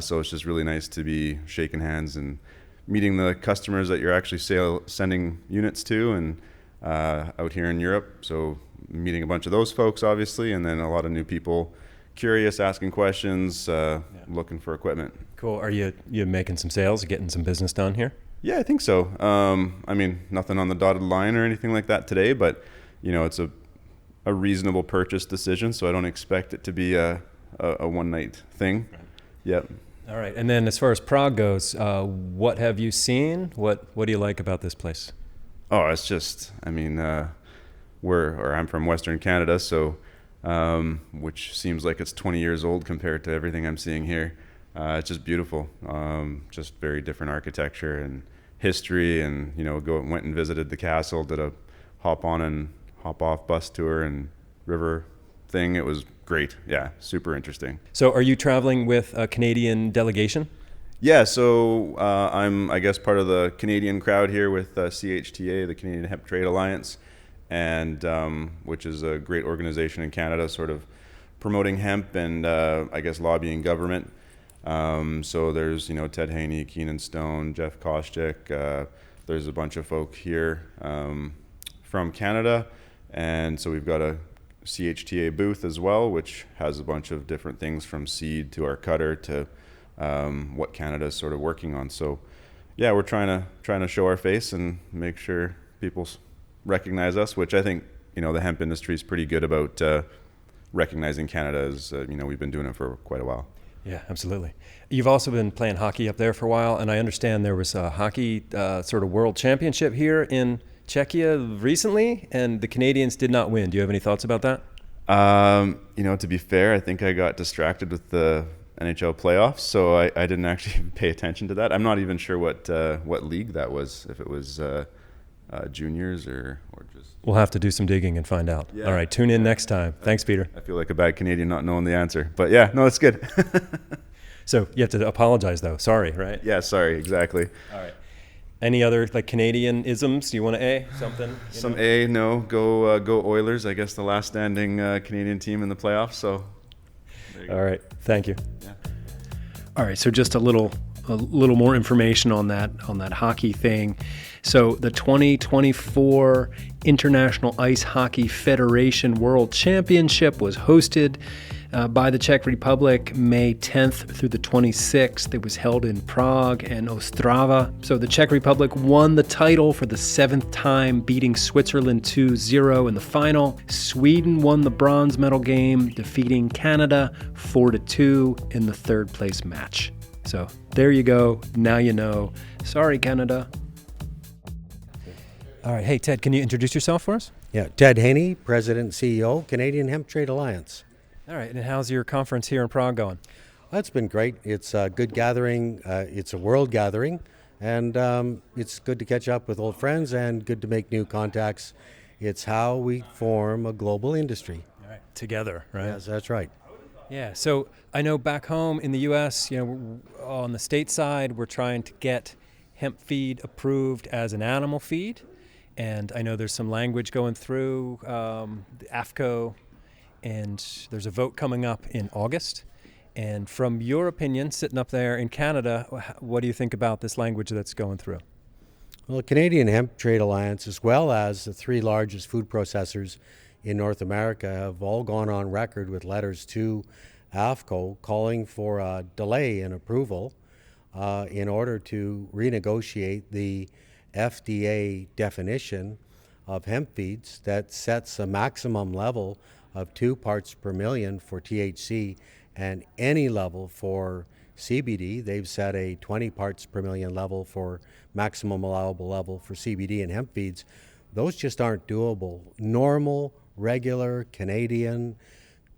So it's just really nice to be shaking hands and meeting the customers that you're actually sending units to, and out here in Europe. So meeting a bunch of those folks, obviously, and then a lot of new people curious, asking questions, looking for equipment. Cool. Are you making some sales, getting some business done here? Yeah, I think so. Nothing on the dotted line or anything like that today, but it's a reasonable purchase decision, so I don't expect it to be a one-night thing. Right. Yep. All right. And then as far as Prague goes, what have you seen? What do you like about this place? Oh, it's just, I'm from Western Canada, so which seems like it's 20 years old compared to everything I'm seeing here. It's just beautiful. Just very different architecture and history, and went and visited the castle, did a hop on and hop off bus tour and river thing. It was great. Yeah, super interesting. So are you traveling with a Canadian delegation? Yeah, so I'm, part of the Canadian crowd here with CHTA, the Canadian Hemp Trade Alliance, and which is a great organization in Canada, sort of promoting hemp and lobbying government. So there's Ted Haney, Keenan Stone, Jeff Koscheck. There's a bunch of folk here from Canada, and so we've got a CHTA booth as well, which has a bunch of different things from seed to our cutter to what Canada is sort of working on. So yeah, we're trying to show our face and make sure people recognize us, which I think, the hemp industry is pretty good about recognizing Canada as, we've been doing it for quite a while. Yeah, absolutely. You've also been playing hockey up there for a while, and I understand there was a hockey sort of world championship here in Czechia recently, and the Canadians did not win. Do you have any thoughts about that? To be fair, I think I got distracted with the NHL playoffs, so I didn't actually pay attention to that. I'm not even sure what league that was, if it was juniors or just... We'll have to do some digging and find out. Yeah. All right, tune in next time. Thanks, Peter. I feel like a bad Canadian not knowing the answer. But yeah, no, it's good. So you have to apologize, though. Sorry, right? Yeah, sorry, exactly. All right. Any other Canadian isms? Do you want to A something? A, no. Go Oilers. I guess the last standing Canadian team in the playoffs. So. All right. Thank you. Yeah. All right. So just a little more information on that hockey thing. So the 2024 International Ice Hockey Federation World Championship was hosted by the Czech Republic May 10th through the 26th. It was held in Prague and Ostrava. So the Czech Republic won the title for the 7th time, beating Switzerland 2-0 in the final. Sweden won the bronze medal game, defeating Canada 4-2 in the third place match. So there you go. Now you know. Sorry, Canada. All right. Hey, Ted, can you introduce yourself for us? Yeah, Ted Haney, President and CEO, Canadian Hemp Trade Alliance. All right. And how's your conference here in Prague going? Well, it's been great. It's a good gathering. It's a world gathering. And it's good to catch up with old friends and good to make new contacts. It's how we form a global industry. All right. Together, right? Yes, that's right. Yeah. So I know back home in the U.S., on the state side, we're trying to get hemp feed approved as an animal feed. And I know there's some language going through the AFCO, and there's a vote coming up in August. And from your opinion, sitting up there in Canada, what do you think about this language that's going through? Well, the Canadian Hemp Trade Alliance, as well as the three largest food processors in North America, have all gone on record with letters to AFCO calling for a delay in approval in order to renegotiate the FDA definition of hemp feeds that sets a maximum level of 2 parts per million for THC and any level for CBD. They've set a 20 parts per million level for maximum allowable level for CBD and hemp feeds. Those just aren't doable. Normal, regular Canadian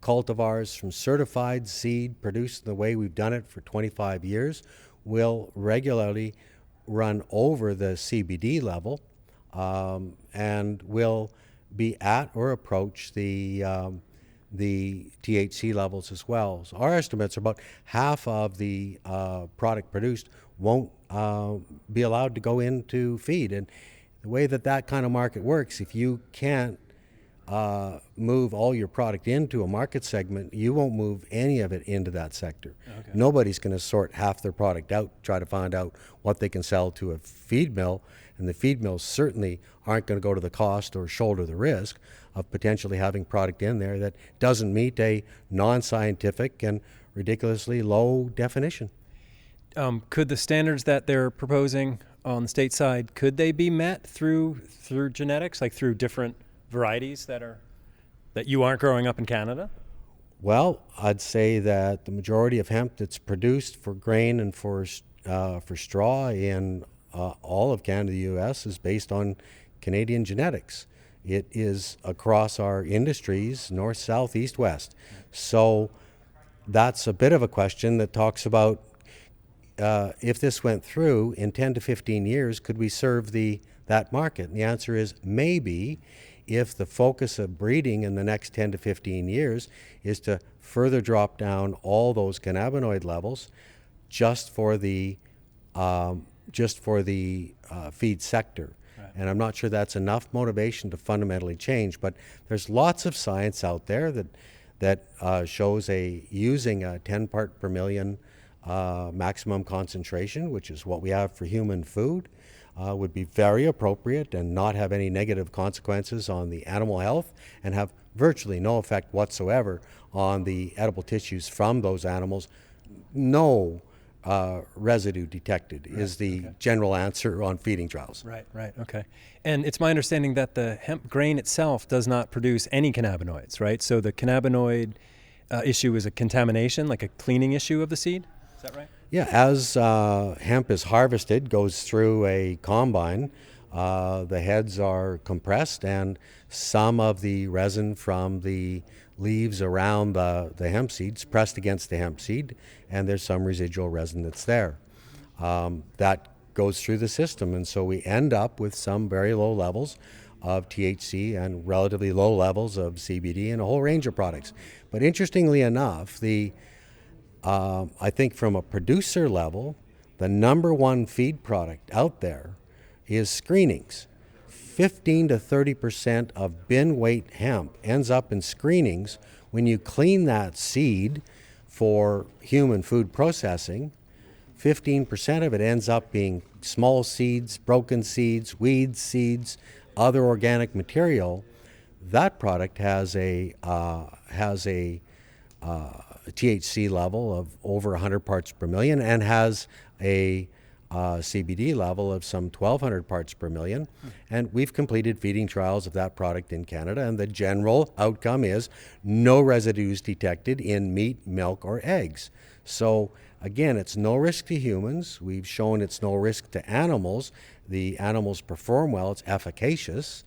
cultivars from certified seed produced the way we've done it for 25 years will regularly run over the CBD level and will be at or approach the THC levels as well. So our estimates are about half of the product produced won't be allowed to go into feed. And the way that kind of market works, if you can't move all your product into a market segment, you won't move any of it into that sector. Okay. Nobody's going to sort half their product out, try to find out what they can sell to a feed mill, and the feed mills certainly aren't going to go to the cost or shoulder the risk of potentially having product in there that doesn't meet a non-scientific and ridiculously low definition. Could the standards that they're proposing on the state side, could they be met through genetics, like through different varieties that you aren't growing up in Canada? Well, I'd say that the majority of hemp that's produced for grain and for straw in all of Canada, the U.S., is based on Canadian genetics. It is across our industries, north, south, east, west. So that's a bit of a question that talks about if this went through in 10 to 15 years, could we serve that market? And the answer is maybe, if the focus of breeding in the next 10 to 15 years is to further drop down all those cannabinoid levels just for the feed sector. Right. And I'm not sure that's enough motivation to fundamentally change, but there's lots of science out there that shows using a 10 part per million maximum concentration, which is what we have for human food, would be very appropriate and not have any negative consequences on the animal health and have virtually no effect whatsoever on the edible tissues from those animals. No residue detected is the general answer on feeding trials. Right, okay. And it's my understanding that the hemp grain itself does not produce any cannabinoids, right? So the cannabinoid issue is a contamination, like a cleaning issue of the seed? Is that right? Yeah, as hemp is harvested, goes through a combine, the heads are compressed and some of the resin from the leaves around the hemp seeds pressed against the hemp seed, and there's some residual resin that's there. That goes through the system, and so we end up with some very low levels of THC and relatively low levels of CBD and a whole range of products. But interestingly enough, I think from a producer level, the number one feed product out there is screenings. 15 to 30% of bin weight hemp ends up in screenings. When you clean that seed for human food processing, 15% of it ends up being small seeds, broken seeds, weed seeds, other organic material. That product has a THC level of over 100 parts per million and has a CBD level of some 1,200 parts per million. And we've completed feeding trials of that product in Canada, and the general outcome is no residues detected in meat, milk, or eggs. So again, it's no risk to humans. We've shown it's no risk to animals. The animals perform well. It's efficacious.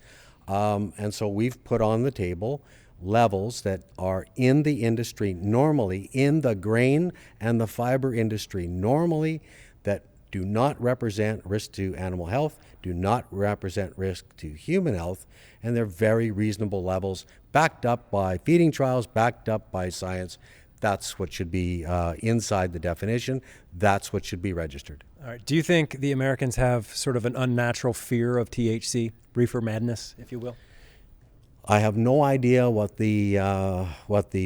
And so we've put on the table levels that are in the industry normally, in the grain and the fiber industry normally, that do not represent risk to animal health, do not represent risk to human health, and they're very reasonable levels, backed up by feeding trials, backed up by science. That's what should be inside the definition. That's what should be registered. All right. Do you think the Americans have sort of an unnatural fear of THC, reefer madness, if you will? I have no idea what the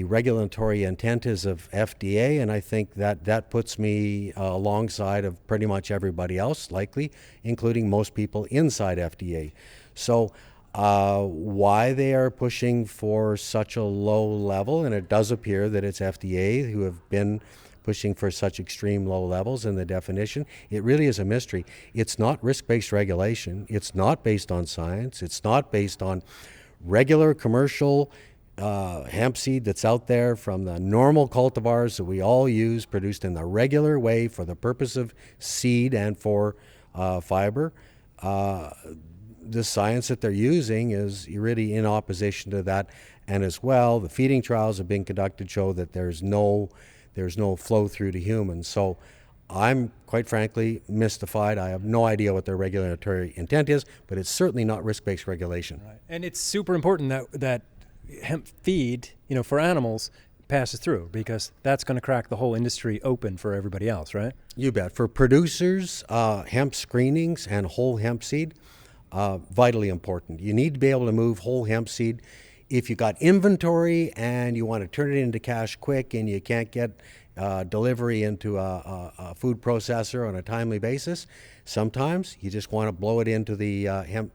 regulatory intent is of FDA, and I think that puts me alongside of pretty much everybody else, likely, including most people inside FDA. So why they are pushing for such a low level, and it does appear that it's FDA who have been pushing for such extreme low levels in the definition, it really is a mystery. It's not risk-based regulation. It's not based on science. It's not based on regular commercial hemp seed that's out there from the normal cultivars that we all use, produced in the regular way for the purpose of seed and for fiber. The science that they're using is really in opposition to that, and as well, the feeding trials have been conducted show that there's no flow through to humans. So I'm quite frankly mystified. I have no idea what their regulatory intent is, but it's certainly not risk-based regulation. Right. And it's super important that hemp feed, for animals passes through, because that's going to crack the whole industry open for everybody else, right? You bet. For producers, hemp screenings and whole hemp seed, vitally important. You need to be able to move whole hemp seed. If you got inventory and you want to turn it into cash quick and you can't get delivery into a food processor on a timely basis, sometimes you just want to blow it into the hemp,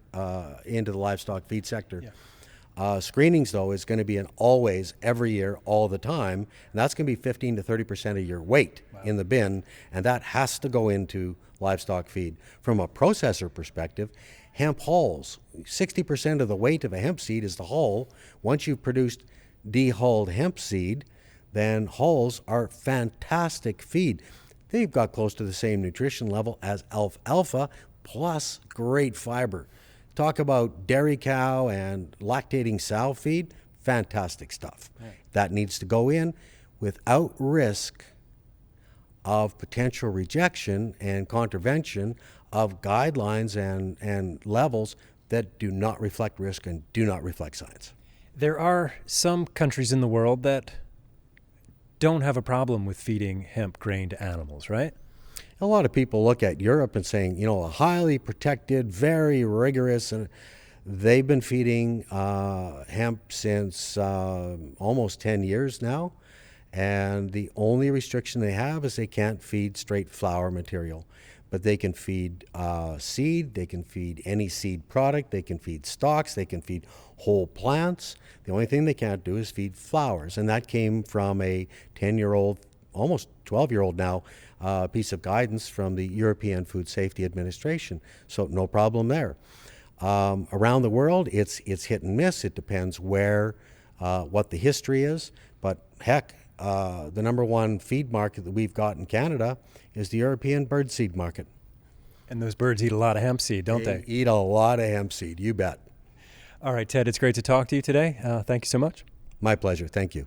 into the livestock feed sector. Yeah. Screenings, though, is going to be an always, every year, all the time, and that's going to be 15 to 30% of your weight in the bin, and that has to go into livestock feed. From a processor perspective, hemp hulls, 60% of the weight of a hemp seed is the hull. Once you've produced dehulled hemp seed, then hulls are fantastic feed. They've got close to the same nutrition level as alfalfa, plus great fiber. Talk about dairy cow and lactating sow feed, fantastic stuff. Right. That needs to go in without risk of potential rejection and contravention of guidelines and levels that do not reflect risk and do not reflect science. There are some countries in the world that don't have a problem with feeding hemp grain to animals, right? A lot of people look at Europe and saying, a highly protected, very rigorous, and they've been feeding hemp since almost 10 years now. And the only restriction they have is they can't feed straight flour material. but they can feed seed, they can feed any seed product, they can feed stalks, they can feed whole plants. The only thing they can't do is feed flowers, and that came from a 10-year-old, almost 12-year-old now, piece of guidance from the European Food Safety Administration. So no problem there. Around the world, it's hit and miss. It depends where, what the history is. But heck, the number one feed market that we've got in Canada is the European birdseed market. And those birds eat a lot of hemp seed, don't they? Eat a lot of hemp seed, you bet. All right, Ted, it's great to talk to you today. Thank you so much. My pleasure. Thank you.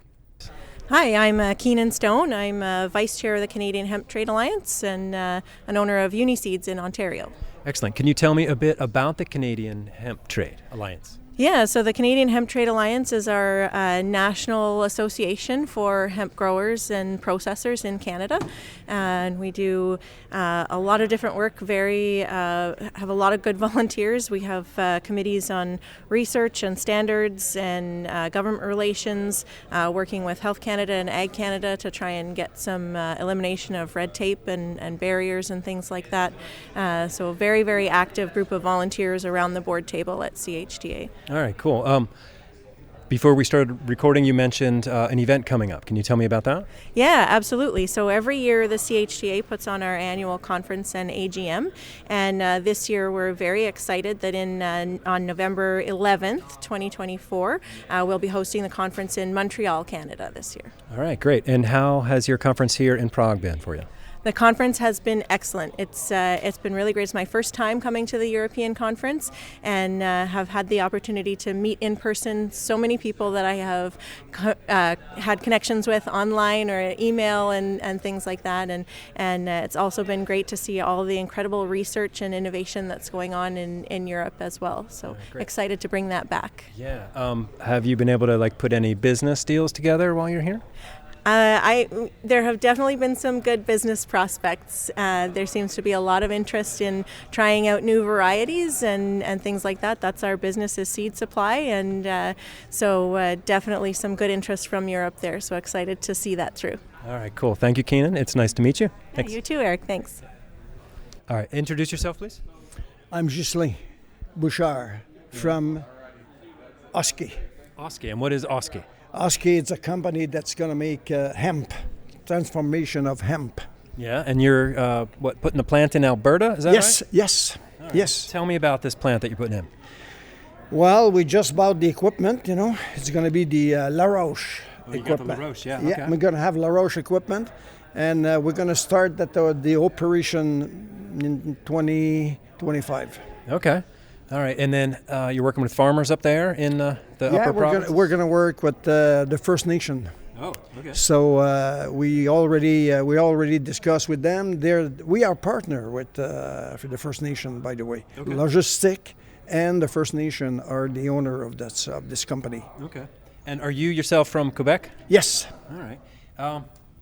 Hi, I'm Keenan Stone. I'm Vice Chair of the Canadian Hemp Trade Alliance and an owner of Uniseeds in Ontario. Excellent. Can you tell me a bit about the Canadian Hemp Trade Alliance? Yeah, so the Canadian Hemp Trade Alliance is our national association for hemp growers and processors in Canada, and we do a lot of different work. Have a lot of good volunteers. We have committees on research and standards and government relations, working with Health Canada and Ag Canada to try and get some elimination of red tape and barriers and things like that. So a very, very active group of volunteers around the board table at CHTA. All right, cool. Before we started recording, you mentioned an event coming up. Can you tell me about that? Yeah, absolutely. So every year the CHTA puts on our annual conference and AGM, and this year we're very excited that on November 11th, 2024, we'll be hosting the conference in Montreal, Canada this year. All right, great. And how has your conference here in Prague been for you? The conference has been excellent. It's been really great. It's my first time coming to the European conference, and have had the opportunity to meet in person so many people that I have had connections with online or email and things like that. And it's also been great to see all the incredible research and innovation that's going on in Europe as well. So excited to bring that back. Yeah. Have you been able to put any business deals together while you're here? There have definitely been some good business prospects. There seems to be a lot of interest in trying out new varieties and things like that. That's our business, is seed supply, and so definitely some good interest from Europe there. So excited to see that through. All right, cool. Thank you, Keenan. It's nice to meet you. Yeah, you too, Eric. Thanks. All right, introduce yourself, please. I'm Ghislain Bouchard from Oski. Oski, and what is Oski? Oski is a company that's going to make hemp, transformation of hemp. Yeah, and you're putting the plant in Alberta? Is that right? Yes. Right. Yes. Tell me about this plant that you're putting in. Well, we just bought the equipment. It's going to be the La Roche equipment. You got the La Roche, yeah. Yeah, we're going to have La Roche equipment, and we're going to start the operation in 2025. Okay. All right, and then you're working with farmers up there in the upper province? We're going to work with the First Nation. Oh, okay. So we already discussed with them. We are partner with for the First Nation, by the way. Okay. Logistic and the First Nation are the owner of this company. Okay. And are you yourself from Quebec? Yes. All right.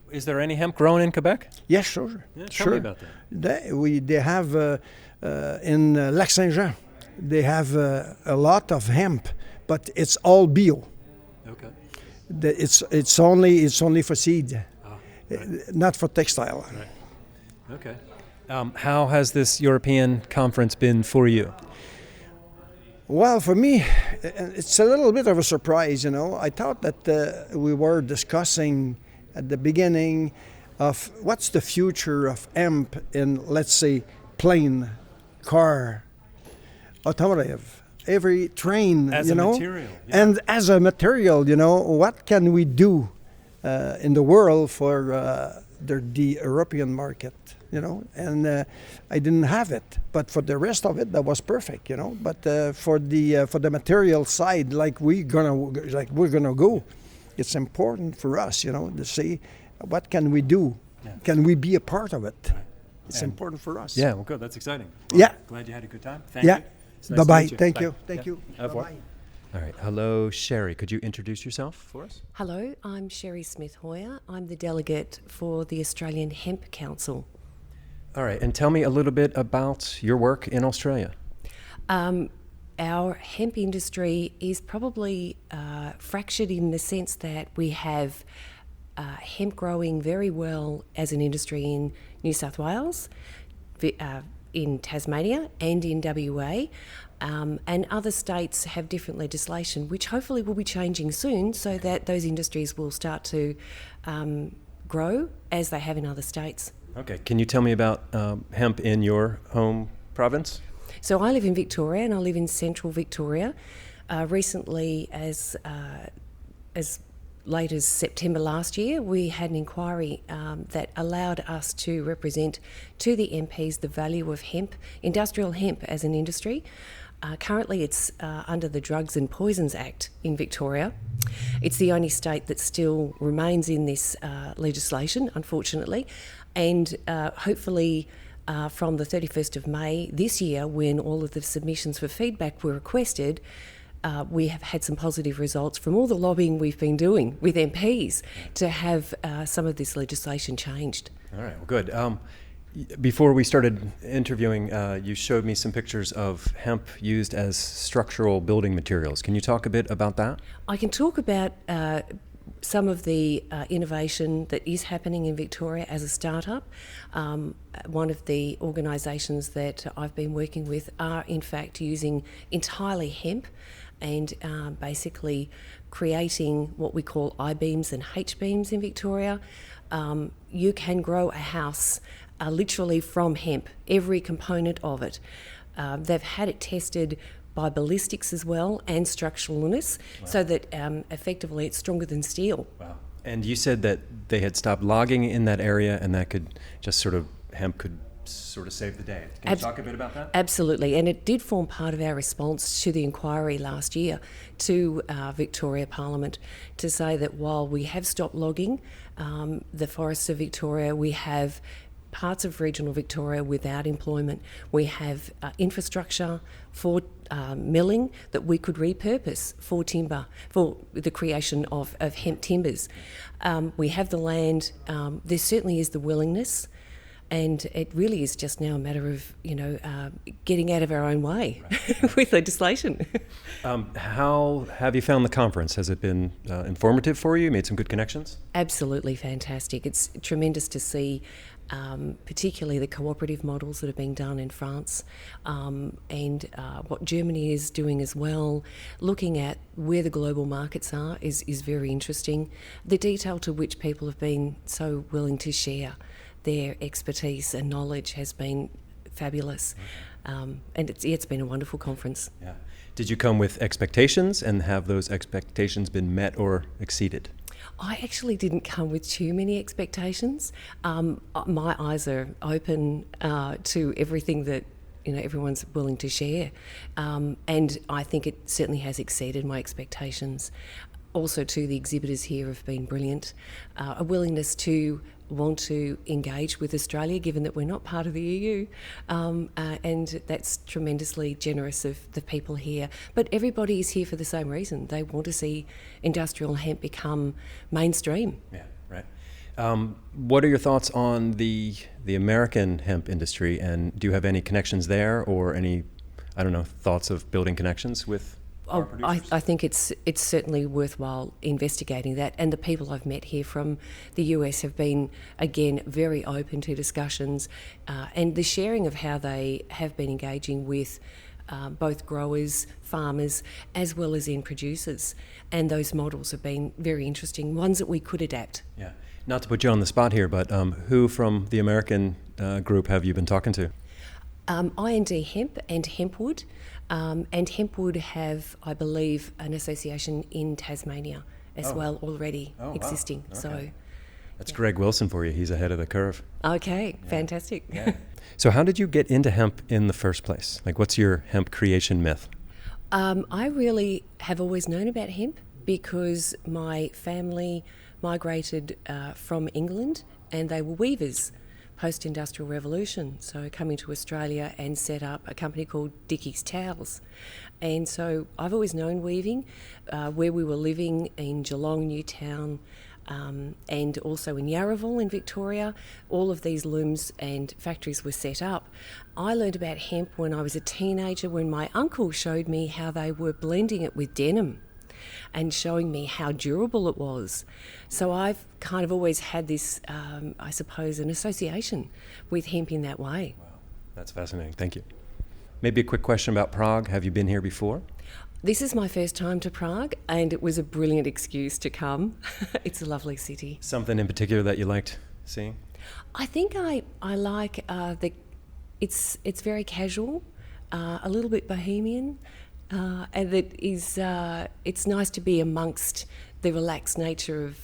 Is there any hemp grown in Quebec? Yes, sure. Yeah, tell me about that. They have in Lac Saint-Jean. They have a lot of hemp, but it's all bio. Okay. It's only for seed, right. Not for textile. Right. Okay. How has this European conference been for you? Well, for me, it's a little bit of a surprise. I thought that we were discussing at the beginning of what's the future of hemp in, let's say, plane, car, automotive, every train, as a material, yeah. And as a material, what can we do in the world for the European market, And I didn't have it, but for the rest of it, that was perfect, But for the material side, we're gonna go, it's important for us, to see what can we do, can we be a part of it. It's important for us. Yeah, well, good. That's exciting. Well, yeah. Glad you had a good time. Thank you. Nice Bye-bye. You. Thank Bye. you. Thank you. Bye-bye. All right. Hello, Sherry. Could you introduce yourself for us? Hello, I'm Sherry Smith-Hoyer. I'm the delegate for the Australian Hemp Council. All right. And tell me a little bit about your work in Australia. Our hemp industry is probably fractured in the sense that we have hemp growing very well as an industry in New South Wales, in Tasmania and in WA, and other states have different legislation, which hopefully will be changing soon, so that those industries will start to grow as they have in other states. Okay, can you tell me about hemp in your home province? So I live in Victoria, and I live in central Victoria. Recently, as late as September last year, we had an inquiry that allowed us to represent to the MPs the value of hemp, industrial hemp as an industry. Currently it's under the Drugs and Poisons Act in Victoria. It's the only state that still remains in this legislation, unfortunately, and hopefully from the 31st of May this year, when all of the submissions for feedback were requested, we have had some positive results from all the lobbying we've been doing with MPs to have some of this legislation changed. All right, well, good. Before we started interviewing, you showed me some pictures of hemp used as structural building materials. Can you talk a bit about that? I can talk about some of the innovation that is happening in Victoria as a startup. One of the organisations that I've been working with are in fact using entirely hemp and basically creating what we call I-beams and H-beams in Victoria. You can grow a house literally from hemp, every component of it. They've had it tested by ballistics as well and structuralness, so that effectively it's stronger than steel. Wow. And you said that they had stopped logging in that area, and that could just sort of, hemp could sort of save the day. Can you talk a bit about that? Absolutely, and it did form part of our response to the inquiry last year to Victoria Parliament to say that while we have stopped logging the forests of Victoria, we have parts of regional Victoria without employment. We have infrastructure for milling that we could repurpose for timber, for the creation of hemp timbers. We have the land, there certainly is the willingness, and it really is just now a matter of, getting out of our own way with legislation. How have you found the conference? Has it been informative for you? Made some good connections? Absolutely fantastic. It's tremendous to see particularly the cooperative models that are being done in France, and what Germany is doing as well. Looking at where the global markets are is very interesting. The detail to which people have been so willing to share their expertise and knowledge has been fabulous. And it's been a wonderful conference. Yeah. Did you come with expectations, and have those expectations been met or exceeded? I actually didn't come with too many expectations. My eyes are open to everything that everyone's willing to share, and I think it certainly has exceeded my expectations. Also, too, the exhibitors here have been brilliant. A willingness to want to engage with Australia, given that we're not part of the EU, and that's tremendously generous of the people here. But everybody is here for the same reason. They want to see industrial hemp become mainstream. Yeah, right. What are your thoughts on the American hemp industry, and do you have any connections there, or any, thoughts of building connections with? I think it's certainly worthwhile investigating that, and the people I've met here from the US have been, again, very open to discussions and the sharing of how they have been engaging with both growers, farmers, as well as end producers, and those models have been very interesting, ones that we could adapt. Yeah, not to put you on the spot here, but who from the American group have you been talking to? IND Hemp and Hempwood. And Hempwood have, I believe, an association in Tasmania as well already existing. Wow. Okay. So that's Greg Wilson for you. He's ahead of the curve. Okay, yeah. Fantastic. Yeah. So how did you get into hemp in the first place? Like, what's your hemp creation myth? I really have always known about hemp because my family migrated from England, and they were weavers post-industrial revolution, so coming to Australia and set up a company called Dickie's Towels. And so I've always known weaving. Where we were living in Geelong, Newtown, and also in Yarraville in Victoria, all of these looms and factories were set up. I learned about hemp when I was a teenager, when my uncle showed me how they were blending it with denim and showing me how durable it was. So I've kind of always had this, I suppose, an association with hemp in that way. Wow. That's fascinating. Thank you. Maybe a quick question about Prague. Have you been here before? This is my first time to Prague, and it was a brilliant excuse to come. It's a lovely city. Something in particular that you liked seeing? I think I like it's very casual, a little bit bohemian, and that is it's nice to be amongst the relaxed nature of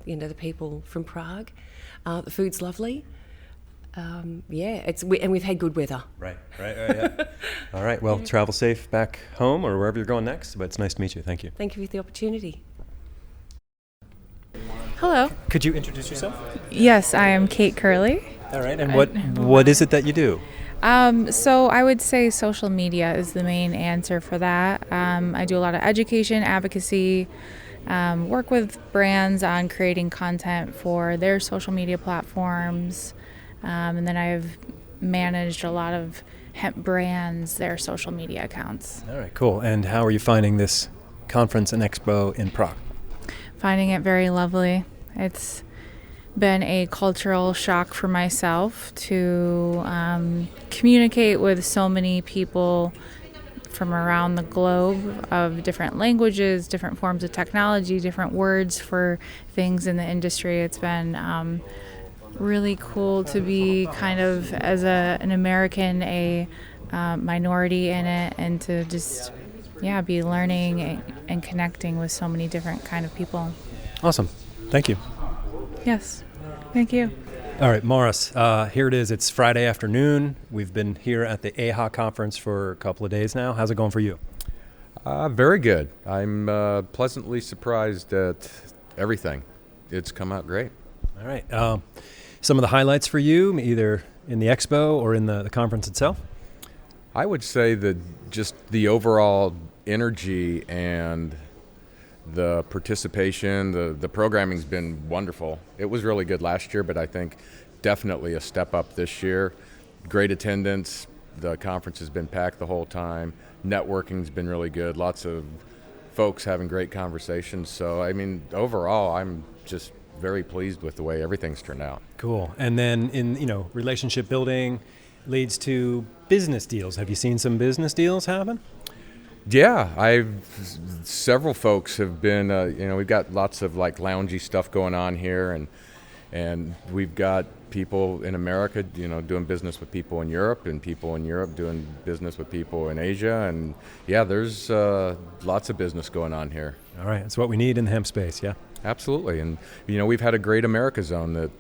the people from Prague. The food's lovely. And we've had good weather. Right. Yeah. All right. Well, travel safe back home or wherever you're going next. But it's nice to meet you. Thank you. Thank you for the opportunity. Hello. Could you introduce yourself? Yes, I am Kate Curley. All right. And what is it that you do? So I would say social media is the main answer for that. I do a lot of education, advocacy, work with brands on creating content for their social media platforms. And then I've managed a lot of hemp brands, their social media accounts. All right, cool. And how are you finding this conference and expo in Prague? Finding it very lovely. It's been a cultural shock for myself to communicate with so many people from around the globe of different languages, different forms of technology, different words for things in the industry. It's been really cool to be kind of, as an American, a minority in it, and to just be learning and connecting with so many different kind of people. Awesome. Thank you. Yes. Thank you. All right, Morris, here it is. It's Friday afternoon. We've been here at the EIHA conference for a couple of days now. How's it going for you? Very good. I'm pleasantly surprised at everything. It's come out great. All right. Some of the highlights for you, either in the expo or in the conference itself? I would say that just the overall energy and the participation, the programming's been wonderful. It was really good last year, but I think definitely a step up this year. Great attendance. The conference has been packed the whole time. Networking's been really good. Lots of folks having great conversations. So, I mean, overall, I'm just very pleased with the way everything's turned out. Cool. And then relationship building leads to business deals. Have you seen some business deals happen? Yeah, several folks have been, we've got lots of like loungy stuff going on here, and we've got people in America, doing business with people in Europe, and people in Europe doing business with people in Asia, and there's lots of business going on here. All right, it's what we need in the hemp space, yeah? Absolutely, and we've had a great America Zone that,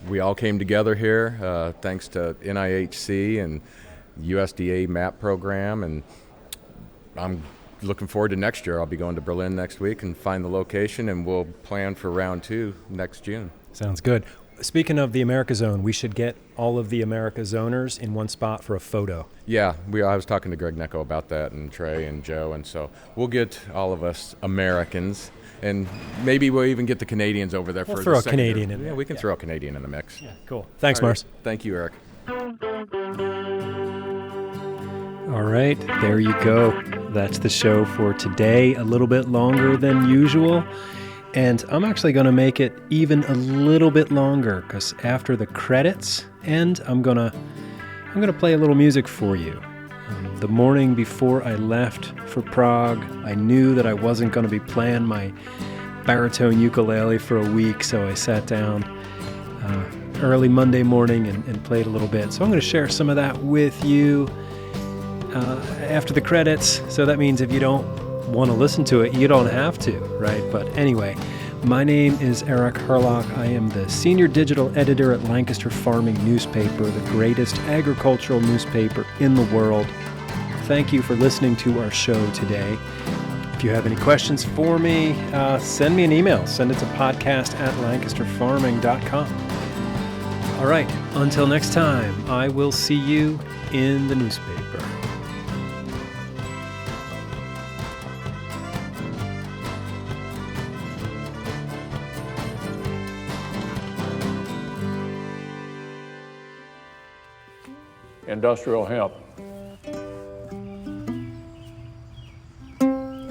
we all came together here thanks to NIHC and USDA MAP program, and I'm looking forward to next year. I'll be going to Berlin next week and find the location, and we'll plan for round 2 next June. Sounds good. Speaking of the America Zone, we should get all of the America Zoners in one spot for a photo. Yeah, I was talking to Greg Necco about that, and Trey and Joe, and so we'll get all of us Americans, and maybe we'll even get the Canadians over there. We'll for throw the a Canadian in there. Yeah, we can throw a Canadian in the mix. Yeah, cool. Thanks, All right. Mars. Thank you, Eric. All right, there you go. That's the show for today. A little bit longer than usual. And I'm actually going to make it even a little bit longer, because after the credits end, I'm gonna play a little music for you. The morning before I left for Prague, I knew that I wasn't going to be playing my baritone ukulele for a week, so I sat down early Monday morning and played a little bit. So I'm going to share some of that with you after the credits. So that means if you don't want to listen to it, you don't have to, right? But anyway, my name is Eric Herlock. I am the senior digital editor at Lancaster Farming newspaper, the greatest agricultural newspaper in the world. Thank you for listening to our show today. If you have any questions for me, send me an email. Send it to podcast@lancasterfarming.com. All right, until next time, I will see you in the newspaper. Industrial hemp.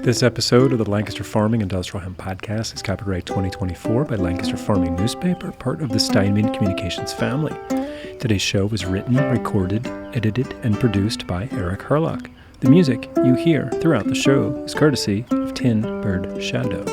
This episode of the Lancaster Farming Industrial Hemp Podcast is copyright 2024 by Lancaster Farming newspaper, part of the Steinman Communications family. Today's show was written, recorded, edited, and produced by Eric Herlock. The music you hear throughout the show is courtesy of Tin Bird Shadow.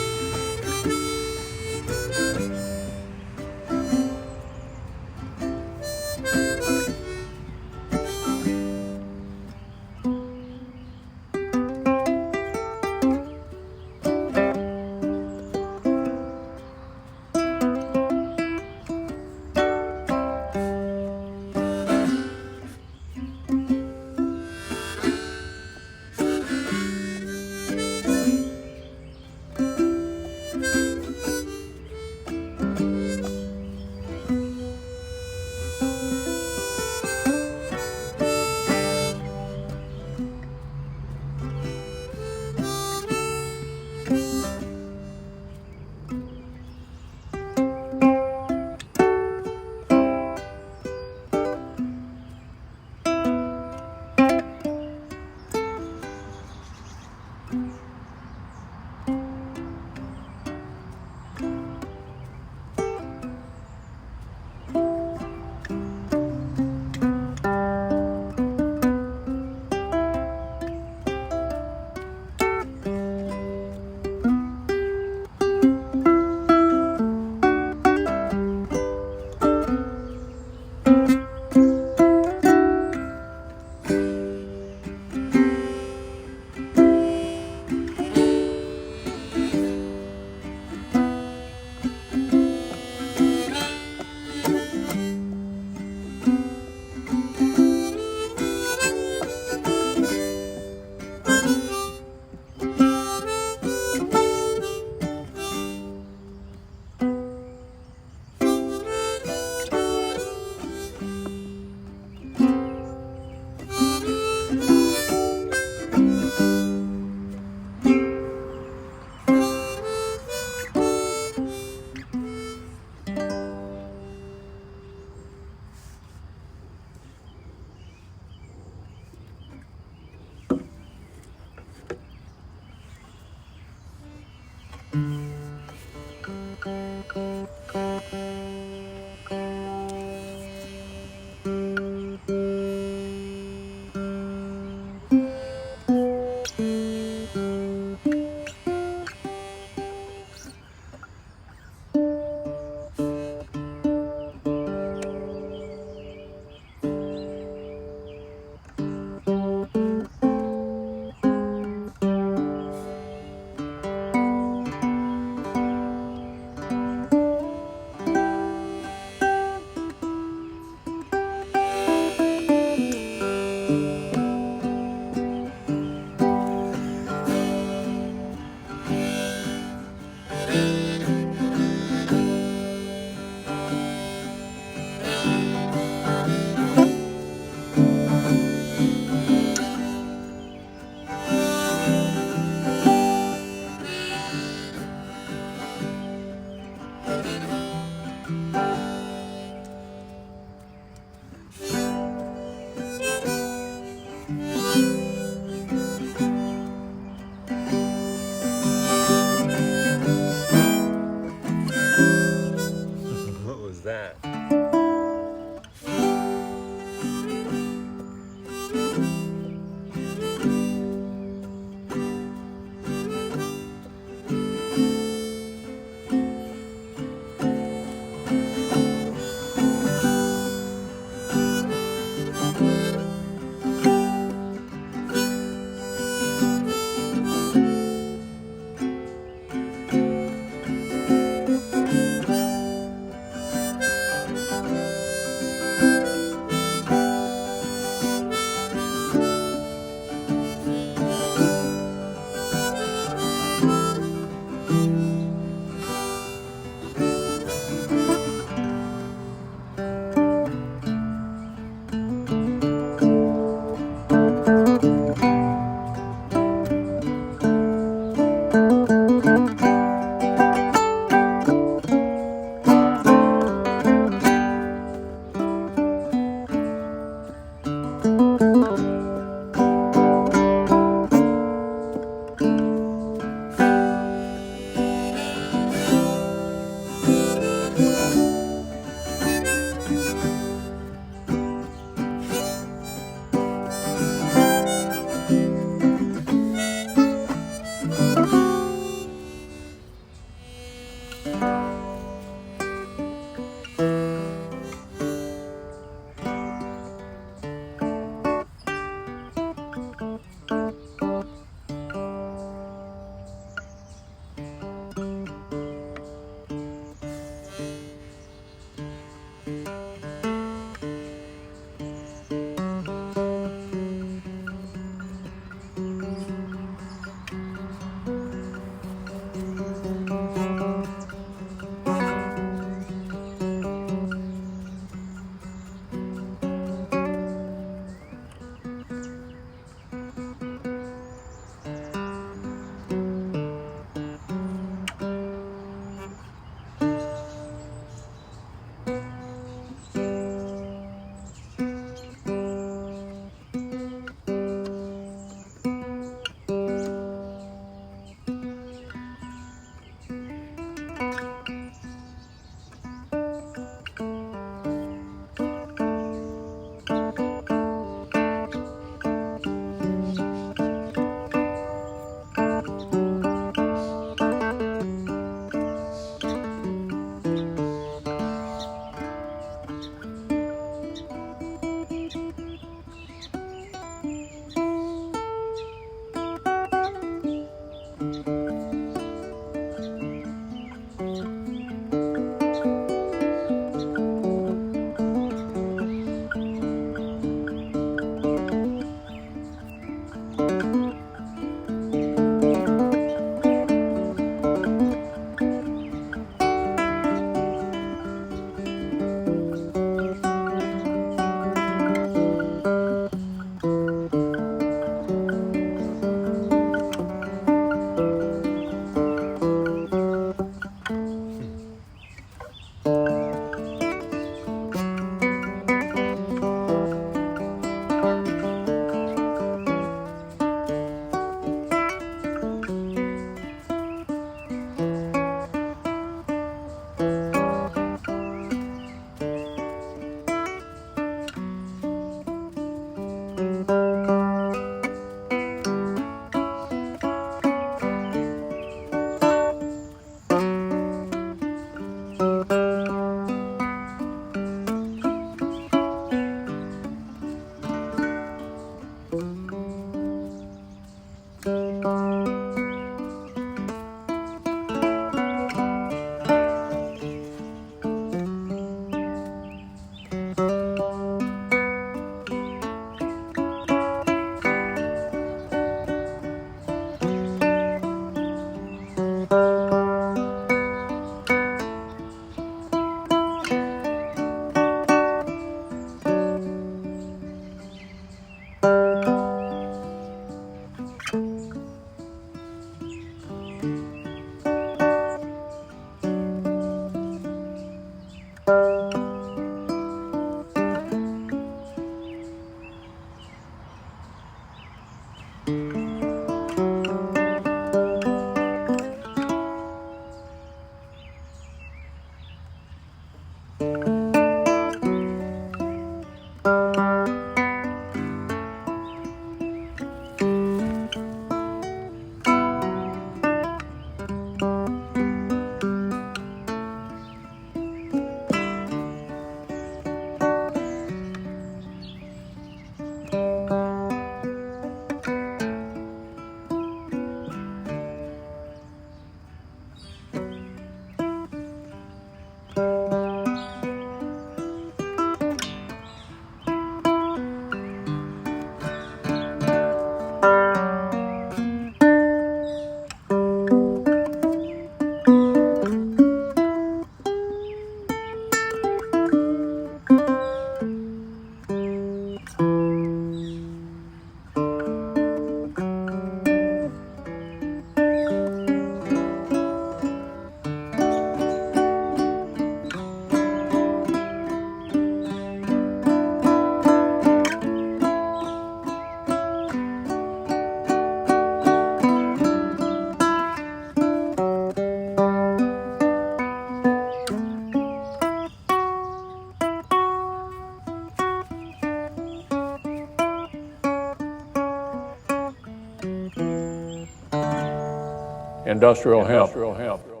Industrial hemp.